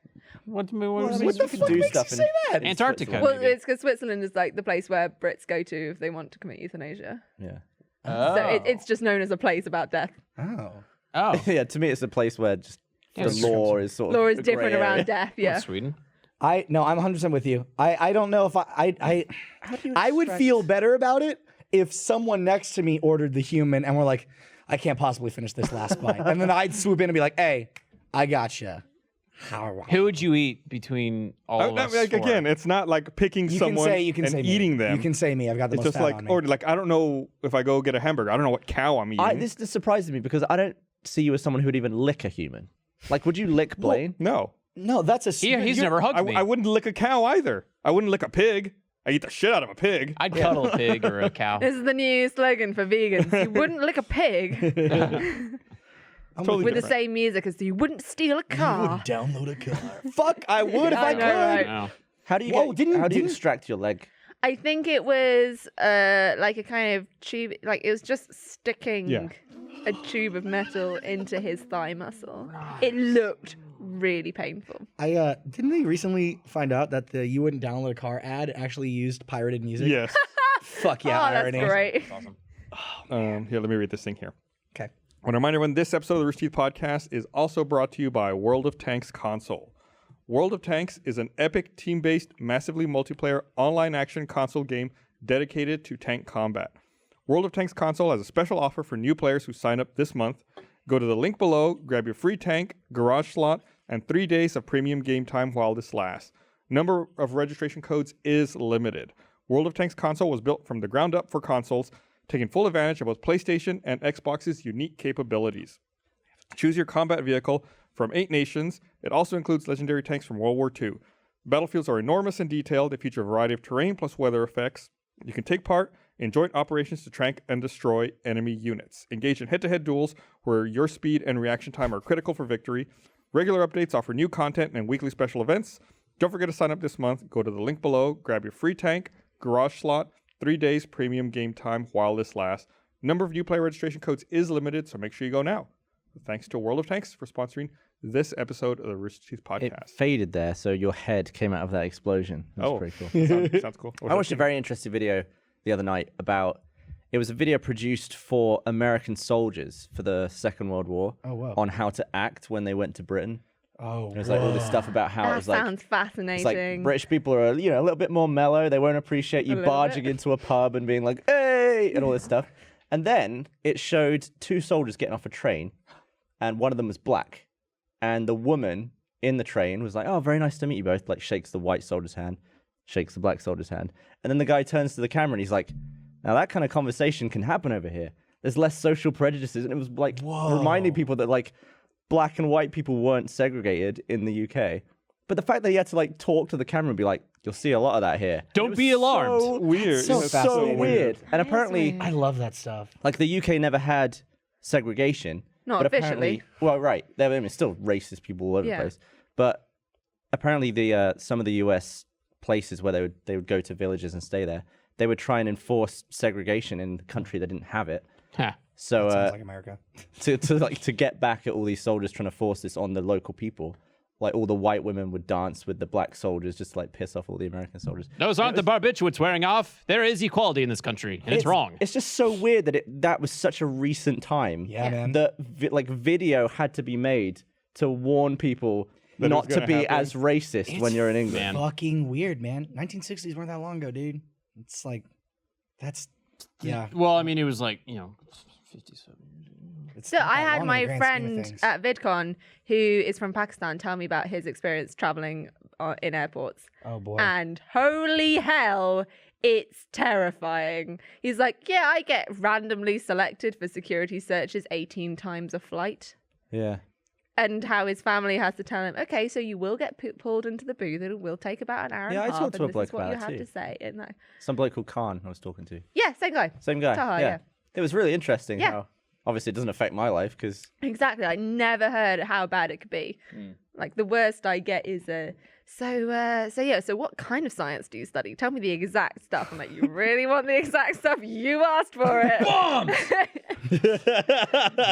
What I mean, was what this? the fuck makes do stuff you say that? in Antarctica. Switzerland. well, it's because Switzerland is like the place where Brits go to if they want to commit euthanasia. Yeah. So it's just known as a place about death. Oh. Oh, Yeah, to me, it's a place where just Yeah, the it's law is sort of. Law is a different grey around area. death. Yeah. Sweden. I'm 100% with you. I don't know if I would extract- feel better about it if someone next to me ordered the human and we're like, I can't possibly finish this last bite. And then I'd swoop in and be like, hey, I gotcha. Who would you eat between all of us? four? Again, it's not like picking You someone can and say me. eating them. You can say me. I've got the It's most just fat like, on me. or like, I don't know if I go get a hamburger. I don't know what cow I'm eating. This surprises me because I don't see you as someone who would even lick a human. Like, would you lick Blaine? No, No, that's a. He's never hugged me. I wouldn't lick a cow either. I wouldn't lick a pig. I eat the shit out of a pig. I'd cuddle a pig or a cow. This is the new slogan for vegans. You wouldn't lick a pig Totally with the different. same music as you wouldn't steal a car. Download a car. Fuck, I would if I I know, could. right? No. How do you Whoa, how do you didn't- extract your leg? I think it was like a kind of tube, like it was just sticking Yeah. a tube of metal into his thigh muscle. It looked really painful. I didn't they recently find out that the "you wouldn't download a car" ad actually used pirated music? Yes. Fuck yeah, oh, irony. that's great. Here, let me read this thing here. Okay. I want to remind everyone this episode of the Rooster Teeth podcast is also brought to you by World of Tanks console. World of Tanks is an epic team-based, massively multiplayer online action console game dedicated to tank combat. World of Tanks console has a special offer for new players who sign up this month. Go to the link below, grab your free tank, garage slot, and 3 days of premium game time while this lasts. Number of registration codes is limited. World of Tanks console was built from the ground up for consoles, taking full advantage of both PlayStation and Xbox's unique capabilities. Choose your combat vehicle from 8 nations. It also includes legendary tanks from World War II. Battlefields are enormous and detailed. They feature a variety of terrain plus weather effects. You can take part in joint operations to track and destroy enemy units. Engage in head-to-head duels where your speed and reaction time are critical for victory. Regular updates offer new content and weekly special events. Don't forget to sign up this month. Go to the link below, grab your free tank, garage slot, 3 days premium game time while this lasts. Number of new player registration codes is limited, so make sure you go now. Thanks to World of Tanks for sponsoring this episode of the Rooster Teeth It podcast. faded there, so your head came out of that explosion. That's Oh. pretty cool. Sounds cool. I watched a very interesting video the other night about. It was a video produced for American soldiers for the Second World War wow. on how to act when they went to Britain. Oh, It was like all this stuff about how it That was like. sounds fascinating. It's like British people are, a little bit more mellow. They won't appreciate you little barging bit. into a pub and being like, "Hey!" and all this stuff. And then it showed 2 soldiers getting off a train, and one of them was black. And the woman in the train was like, "Oh, very nice to meet you both." Like shakes the white soldier's hand, shakes the black soldier's hand, and then the guy turns to the camera and he's like, "Now that kind of conversation can happen over here. There's less social prejudices." And it was like reminding people that like black and white people weren't segregated in the UK. But the fact that he had to like talk to the camera and be like, "You'll see a lot of that here." Don't It was be alarmed. so Weird. so It's fascinating. weird. And apparently, I love that stuff. like the UK never had segregation. Not but officially. apparently- Well, right. There were still racist people all over Yeah. the place. But apparently, the some of the US places where they would go to villages and stay there, they would try and enforce segregation in the country that didn't have it. Huh. So Sounds like America. to get back at all these soldiers trying to force this on the local people, like all the white women would dance with the black soldiers just to like piss off all the American soldiers. Those aren't the barbiturates wearing off. There is equality in this country, and it's wrong. It's just so weird that that was such a recent time. Yeah, man. That video had to be made to warn people That not it's to gonna be happen. as racist when you're in England. Man. Fucking weird, man. 1960s weren't that long ago, dude. It's like, that's, yeah. Well, I mean, it was like 57 years. It's So not I that had long in my the grand scheme of friend things. at VidCon who is from Pakistan tell me about his experience traveling in airports. Oh boy. And holy hell, it's terrifying. He's like, yeah, I get randomly selected for security searches 18 times a flight. Yeah. And how his family has to tell him, okay, so you will get pulled into the booth. It will take about an hour Yeah, I and a half. talked to a And this bloke is what about you it have too. to say. And like, Some bloke called Khan I was talking to. yeah, same guy. Same guy. Taha, yeah. yeah. It was really interesting Yeah. how obviously it doesn't affect my life because Exactly. I never heard how bad it could be. Like the worst I get is so what kind of science do you study? Tell me the exact stuff. I'm like, you really want the exact stuff? You asked for it.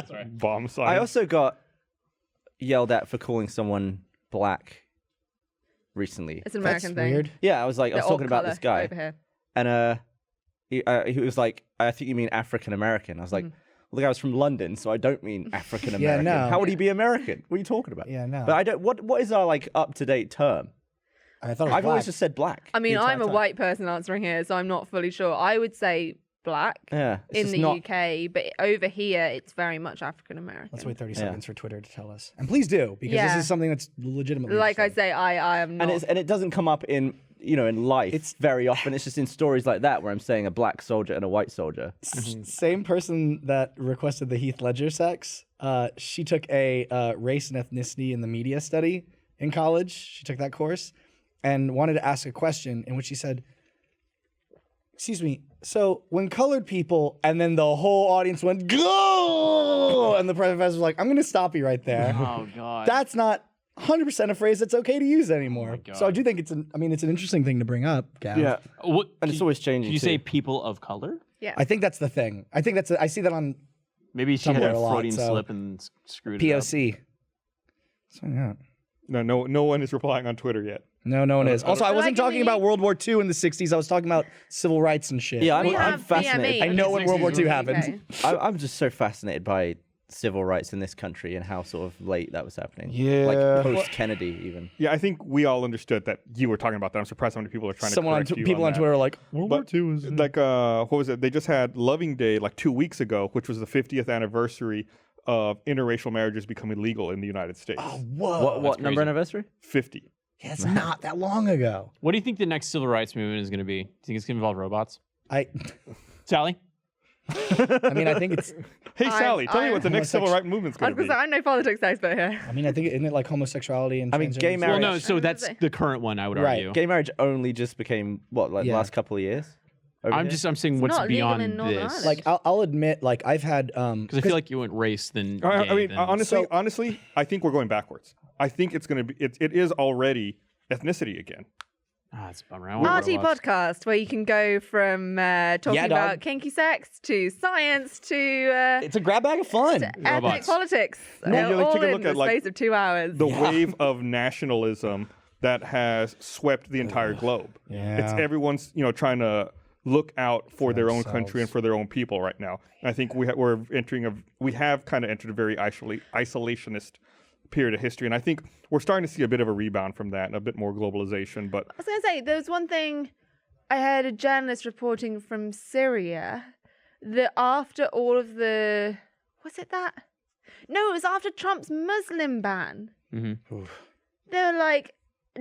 Sorry. Bomb science. I also got yelled at for calling someone black recently. It's an That's American thing. weird. Yeah, I was The talking alt about this colour guy, over here. and he was like, "I think you mean African American." I was like, "Well, the guy was from London, so I don't mean African American. no. How would he be American? What are you talking about?" Yeah, no. But I don't. What is our like up to date term? I thought it was I've always black. just said black. I mean, the entire I'm a time. white person answering here, so I'm not fully sure. I would say black Yeah, it's in just the not. UK, but over here, it's very much African American. Let's wait 30 Yeah. seconds for Twitter to tell us. And please do, because Yeah. this is something that's legitimately Like I interesting. say, I am not. And it doesn't come up in in life It's- very often. It's just in stories like that where I'm saying a black soldier and a white soldier. Same person that requested the Heath Ledger sex, she took a race and ethnicity in the media study in college. She took that course and wanted to ask a question in which she said, excuse me, so when colored people, and then the whole audience went, go! And the professor was like, I'm going to stop you right there. Oh God. That's not 100% a phrase that's okay to use anymore. God. So I do think it's an interesting thing to bring up, Gav. Yeah, What, and it's always changing. Did you too. say people of color? I think that's the thing. I think I see that on Maybe she had Somewhere a a lot, Freudian so- slip and screwed it up. POC. So, yeah. No one is replying on Twitter yet. No one is. Also, I Like wasn't in talking the- about World War II in the 60s. I was talking about civil rights and shit. Yeah, we I'm have fascinated. BME I know in when the World War II 60s. happened. Okay. I'm just so fascinated by civil rights in this country and how sort of late that was happening. Yeah. Like post Kennedy, even. Yeah, I think we all understood that you were talking about that. I'm surprised how many people are trying Someone to correct you people on that. Twitter are like, World War But II was like what was it? They just had Loving Day like 2 weeks ago, which was the 50th anniversary of interracial marriages becoming legal in the United States. Oh, whoa. What number crazy. anniversary? 50. Yeah, it's not that long ago. What do you think the next civil rights movement is going to be? Do you think it's going to involve robots? I Sally? mean, I think it's. Hey, Sally, tell me what the next civil Homosexual- rights movement's I going was to gonna be. say, I'm no politics expert here. I mean, I think isn't it like homosexuality and I mean, gay transgenders? marriage- Well, no. So I was that's gonna say. the current one, I would Right. argue. Gay marriage only just became what, like the Yeah. last couple of years? Over I'm here? saying what's not legal beyond in Northern this. Ireland. Like, I'll admit, like, I've had because I feel like you went race then. I gay, mean, then- honestly, I think we're going backwards. I think it's going to be. It is already ethnicity again. Ah, it's a bummer. I want RT robots. podcast where you can go from talking Yeah, dog. about kinky sex to science to it's a grab bag of fun. ethnic Robots. politics. Yeah, like, all take a in look the at, like, space of 2 hours. The wave of nationalism that has swept the entire globe. Yeah. It's everyone's trying to look out for their own country themselves. and for their own people right now. And I think we have kind of entered a very isolationist period of history, and I think we're starting to see a bit of a rebound from that and a bit more globalization. But I was going to say, there was one thing I heard a journalist reporting from Syria that after all of the. Was it that? No, it was after Trump's Muslim ban. Mhm. They were like,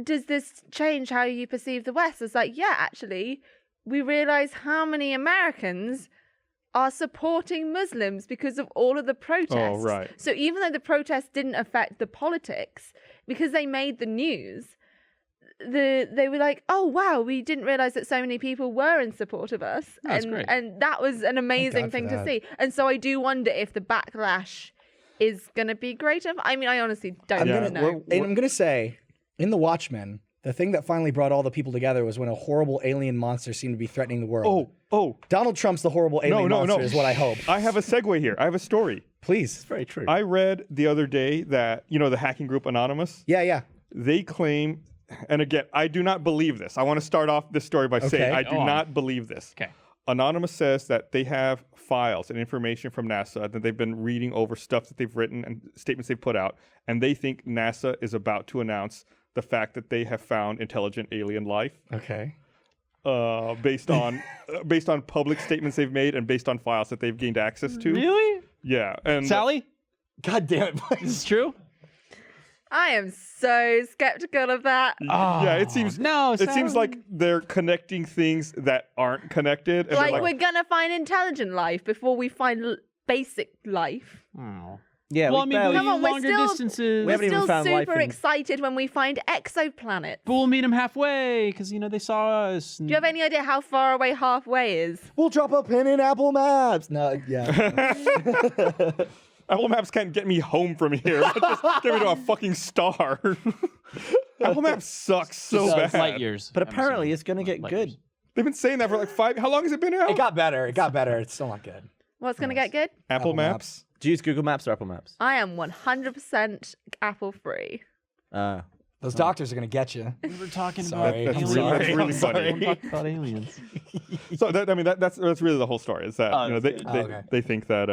does this change how you perceive the West? It's like, yeah, actually, we realize how many Americans are supporting Muslims because of all of the protests. Oh, right. So even though the protests didn't affect the politics, because they made the news, they were like, oh wow, we didn't realize that so many people were in support of us. That's great. And that was an amazing God for thing to that. see. And so I do wonder if the backlash is going to be greater. I mean, I honestly don't I'm Yeah, know. And I'm gonna say, in The Watchmen, the thing that finally brought all the people together was when a horrible alien monster seemed to be threatening the world. oh, Donald Trump's the horrible alien no, monster is what I hope. I have a segue here. I have a story. Please. Very true. I read the other day that the hacking group Anonymous. Yeah. They claim, and again, I do not believe this. I want to start off this story by saying I do not believe this. Okay. Anonymous says that they have files and information from NASA that they've been reading over stuff that they've written and statements they've put out, and they think NASA is about to announce the fact that they have found intelligent alien life. Okay. Based on public statements they've made and based on files that they've gained access to. Really? Yeah. And Sally? God damn it. Is this true? I am so skeptical of that. yeah, it seems Sally. it seems like they're connecting things that aren't connected. And Like, they're we're gonna find intelligent life before we find basic life. Oh. Yeah, Well, I we mean, barely- Come on, we're longer still- distances. We haven't We're even still found life super in- excited when we find exoplanets. But we'll meet them halfway because they saw us. Do you have any idea how far away halfway is? We'll drop a pin in Apple Maps. No, yeah. Apple Maps can't get me home from here. Just get me to a fucking star. Apple Maps sucks so bad. light years? But I'm apparently assuming. it's going to get Light good. years. They've been saying that for like 5. How long has it been out? It got better. It got better. It's still not good. What's gonna get good? Apple Maps. Do you use Google Maps or Apple Maps? I am 100% Apple free. Those doctors are gonna get you. We were talking Sorry. about That's aliens. really- that's really I'm sorry. funny. We're talking about aliens. So that's really the whole story. Is that Oh, they think that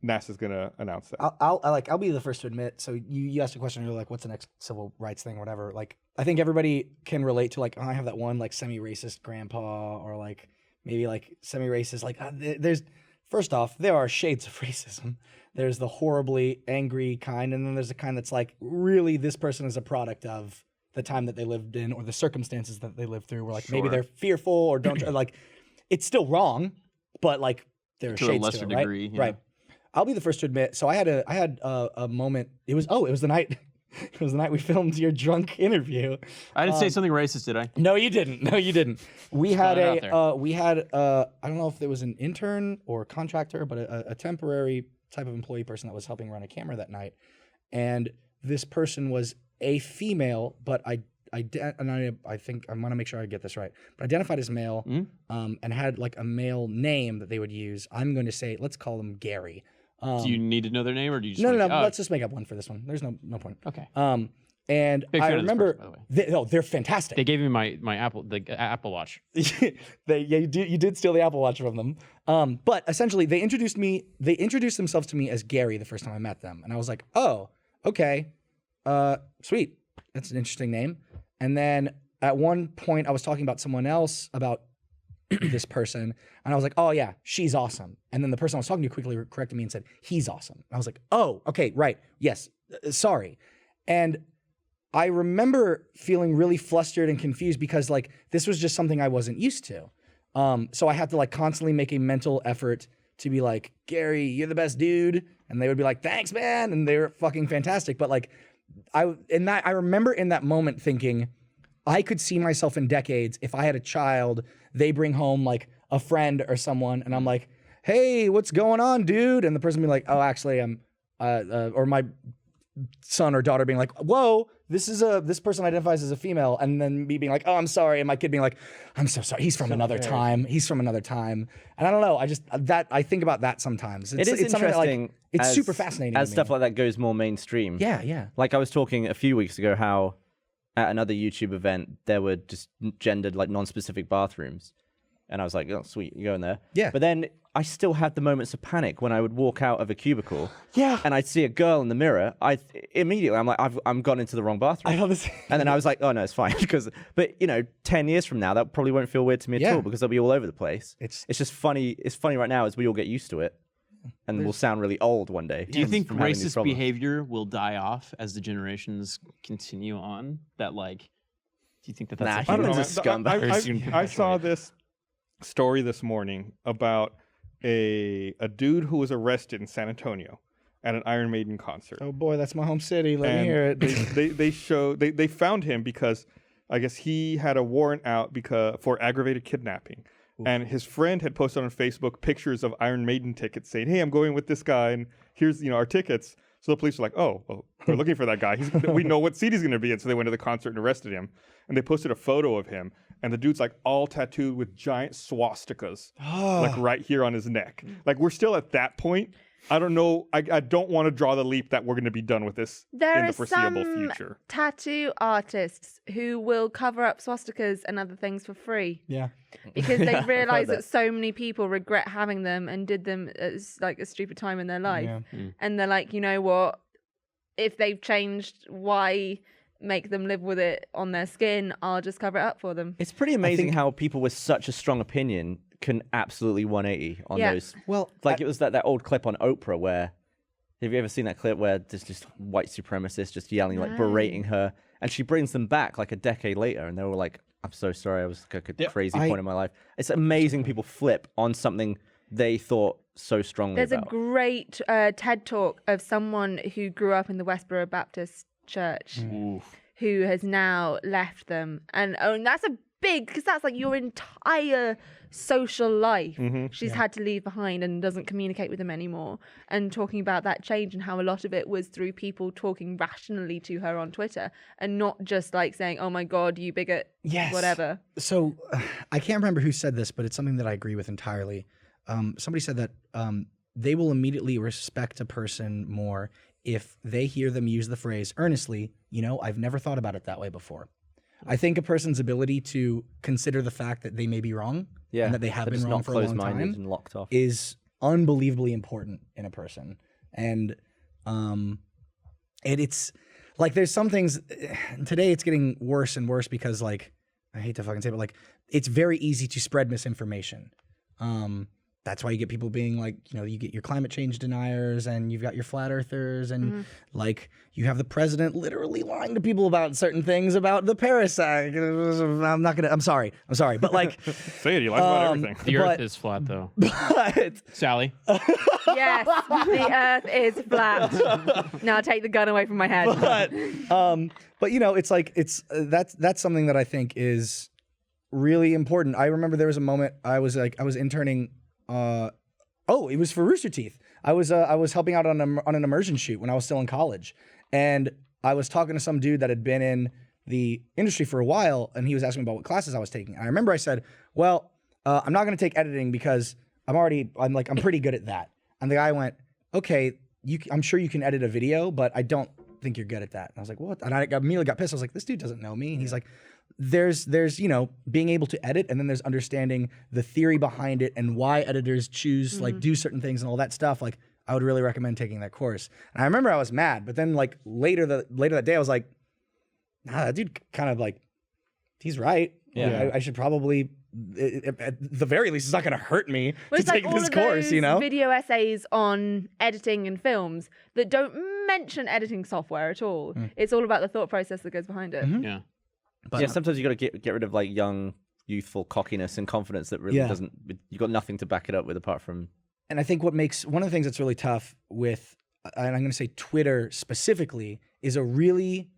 NASA's gonna announce that. I'll be the first to admit. So you asked a question earlier, like, what's the next civil rights thing or whatever. Like, I think everybody can relate to, like, oh, I have that one like semi-racist grandpa, or like maybe like semi-racist. Like, there's first off, there are shades of racism. There's the horribly angry kind, and then there's the kind that's like, really, this person is a product of the time that they lived in or the circumstances that they lived through. Where like maybe they're fearful or don't like, it's still wrong, but like there are To a shades lesser to it, right? degree, yeah. Right. I'll be the first to admit. So I had a moment. It was the night. It was the night we filmed your drunk interview. I didn't say something racist, did I? No, you didn't. No, you didn't. We had throwing it out I don't know if it was an intern or a contractor, but a temporary type of employee person that was helping run a camera that night. And this person was a female, but I think I want to make sure I get this right, but identified as male, and had like a male name that they would use. I'm going to say, let's call him Gary. Do you need to know their name, or do you just No. oh, Let's just make up one for this one. There's no point. Okay. And Big I fan of this remember, person, by the way. they're fantastic. They gave me my Apple Watch. You did steal the Apple Watch from them. But essentially, they introduced themselves to me as Gary the first time I met them, and I was like, oh, okay, sweet, that's an interesting name. And then at one point, I was talking about someone else about this person, and I was like, oh yeah, she's awesome. And then the person I was talking to quickly corrected me and said, he's awesome. I was like, oh, okay, right, yes, sorry. And I remember feeling really flustered and confused because like this was just something I wasn't used to. So I had to like constantly make a mental effort to be like, Gary, you're the best dude. And they would be like, thanks, man. And they were fucking fantastic. But like I remember in that moment thinking, I could see myself in decades if I had a child, they bring home like a friend or someone, and I'm like, hey, what's going on, dude? And the person be like, oh, actually, I'm, or my son or daughter being like, whoa, this person identifies as a female, and then me being like, oh, I'm sorry, and my kid being like, I'm so sorry, he's from another time. He's from another time. And I don't know, I think about that sometimes. It is something that, like, interesting. it's as- super fascinating. as to me. stuff like that goes more mainstream. Yeah. Like I was talking a few weeks ago how at another YouTube event there were just gendered like non-specific bathrooms, and I was like, oh sweet, you go in there. Yeah. But then I still had the moments of panic when I would walk out of a cubicle. Yeah. And I'd see a girl in the mirror. Immediately I'm like, I'm gone into the wrong bathroom. I know this. And then I was like, oh no, it's fine but 10 years from now that probably won't feel weird to me at Yeah. all because they'll be all over the place. It's just funny. It's funny right now as we all get used to it, and we'll sound really old one day. Do you think from having these racist problems. behavior will die off as the generations continue on? That like, do you think that that's Nah, a humans huge- are scumbag. I saw this story this morning about a dude who was arrested in San Antonio at an Iron Maiden concert. oh boy, that's my home city. Let me And hear it. they found him because I guess he had a warrant out for aggravated kidnapping. And his friend had posted on Facebook pictures of Iron Maiden tickets saying, hey, I'm going with this guy, and here's our tickets. So the police were like, oh, well, we're looking for that guy. We know what seat he's going to be in. So they went to the concert and arrested him. And they posted a photo of him. And the dude's like all tattooed with giant swastikas, like right here on his neck. Like we're still at that point I don't know. I don't want to draw the leap that we're going to be done with this in There the are foreseeable some future. tattoo artists who will cover up swastikas and other things for free Yeah. because Yeah, they I've realize heard that so many people regret having them and did them as like a stupid time in their life. Yeah. And they're like, you know what? If they've changed, why make them live with it on their skin? I'll just cover it up for them. It's pretty amazing think- how people with such a strong opinion can absolutely 180 on Yeah. those. Well, Like it was that old clip on Oprah where, have you ever seen that clip where there's just white supremacists just yelling, like berating her, and she brings them back like a decade later, and they were like, "I'm so sorry, I was like a crazy point in my life." It's amazing people flip on something they thought so strongly There's about. a great TED talk of someone who grew up in the Westboro Baptist Church who has now left them. And that's a big, because that's like your entire social life she's had to leave behind and doesn't communicate with them anymore. And talking about that change and how a lot of it was through people talking rationally to her on Twitter and not just like saying, oh my God, you bigot, Yes. whatever. So I can't remember who said this, but it's something that I agree with entirely. Somebody said that they will immediately respect a person more if they hear them use the phrase earnestly, I've never thought about it that way before. I think a person's ability to consider the fact that they may be wrong and that they have They're been just wrong not for a long closed-minded time and locked off. is unbelievably important in a person. And it's like there's some things today it's getting worse and worse because like I hate to fucking say it, but like it's very easy to spread misinformation. That's why you get people being like, you get your climate change deniers and you've got your flat earthers and like you have the president literally lying to people about certain things about the Paris Act. I'm sorry. But like, Say it. He lies about everything. The Earth But- is flat, though. but Sally. Yes, the earth is flat. Now take the gun away from my head. but it's like that's something that I think is really important. I remember there was a moment I was interning. It was for Rooster Teeth. I was helping out on an immersion shoot when I was still in college, and I was talking to some dude that had been in the industry for a while, and he was asking me about what classes I was taking. And I remember I said, "Well, I'm not going to take editing because I'm pretty good at that." And the guy went, "Okay, I'm sure you can edit a video, but I don't think you're good at that." And I was like, "What?" And I immediately got pissed. I was like, "This dude doesn't know me." And he's like, there's being able to edit, and then there's understanding the theory behind it and why editors choose like do certain things and all that stuff. Like I would really recommend taking that course. And I remember I was mad, but then like later that day I was like, nah, that dude kind of like he's right. Yeah. I should probably at the very least it's not going to hurt me Well, to it's like take all this of course, those video essays on editing and films that don't mention editing software at all. It's all about the thought process that goes behind it. Yeah. But yeah, sometimes you got to get rid of like young, youthful cockiness and confidence that really doesn't. You got nothing to back it up with apart from. And I think one of the things that's really tough with, and I'm going to say Twitter specifically, is a really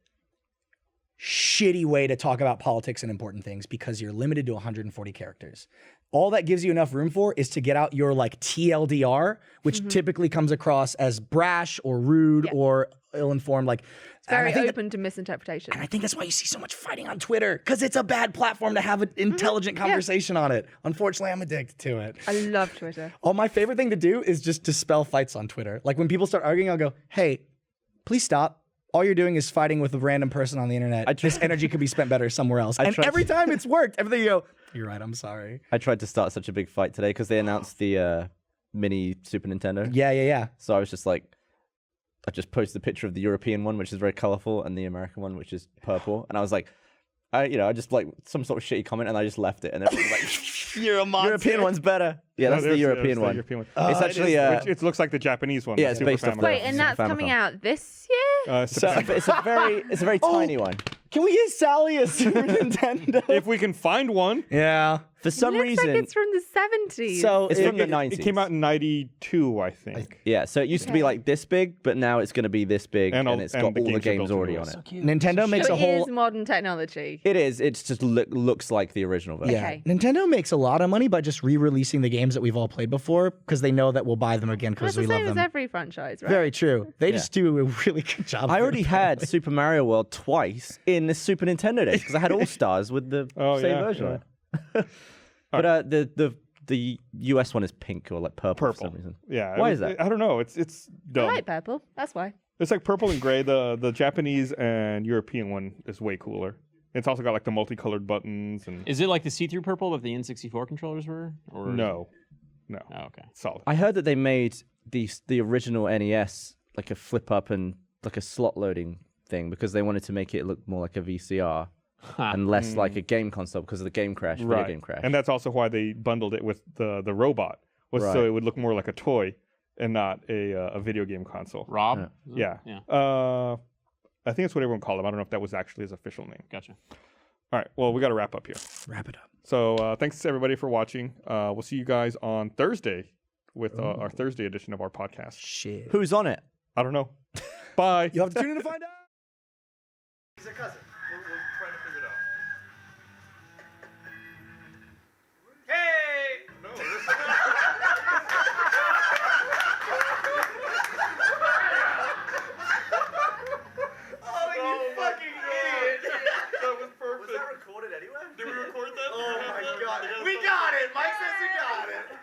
shitty way to talk about politics and important things because you're limited to 140 characters. All that gives you enough room for is to get out your like TLDR, which typically comes across as brash or rude or ill-informed. Like It's very open to misinterpretation. and I think that's why you see so much fighting on Twitter, because it's a bad platform to have an intelligent conversation on it. Unfortunately, I'm addicted to it. I love Twitter. My favorite thing to do is just dispel fights on Twitter. Like when people start arguing, I'll go, hey, please stop. All you're doing is fighting with a random person on the internet. This energy could be spent better somewhere else. And every time it's worked. Everything you go, you're right, I'm sorry. I tried to start such a big fight today because they announced the mini Super Nintendo. Yeah. So I was just like, I just posted a picture of the European one, which is very colorful, and the American one, which is purple. And I was like, I just like some sort of shitty comment, and I just left it. And everyone was like, You're a monster. European one's better. Yeah, that's the European one. It's actually It looks like the Japanese one. Yeah, the it's Super based off Famicom. the- Wait, and that's Famicom. coming out this year? so it's a very tiny one. Can we get Sally a Super Nintendo? If we can find one. Yeah. For some Looks reason, like it's from the 70s. So it's from the 90s. It came out in 92, I think. Yeah, so it used to be like this big, but now it's going to be this big, and, And it's and got the all the games are games built already into on it. it. Nintendo makes so a it whole. is modern technology. It is. It's just looks like the original version. Yeah. Okay. Nintendo makes a lot of money by just re-releasing the games that we've all played before because they know that we'll buy them again because That's the we love same as them. every franchise, right? Very true. They just do a really good job. I of already it. had Super Mario World twice in the Super Nintendo days because I had All Stars with the same version of it. But the the US one is pink or like purple, for some reason. Yeah. Why is that? I don't know. It's I dumb. like purple. That's why. It's like purple and gray. The Japanese and European one is way cooler. It's also got like the multicolored buttons and Is it like the see-through purple that the N64 controllers were? Or no. Oh, okay. Solid. I heard that they made the original NES like a flip up and like a slot loading thing because they wanted to make it look more like a VCR and less like a game console because of the game crash, video game crash. And that's also why they bundled it with the robot, was so it would look more like a toy and not a video game console. Rob? Yeah. Yeah. I think that's what everyone called him. I don't know if that was actually his official name. Gotcha. All right. Well, we got to wrap up here. Wrap it up. So thanks to everybody for watching. We'll see you guys on Thursday with our Thursday edition of our podcast. Shit. Who's on it? I don't know. Bye. You have to tune in to find out. He's a cousin. We're trying to figure it out. Hey! No, oh, you fucking idiot! That was perfect. Was that recorded anyway? Did we record that? Oh my god. We got it! Mike says we got it!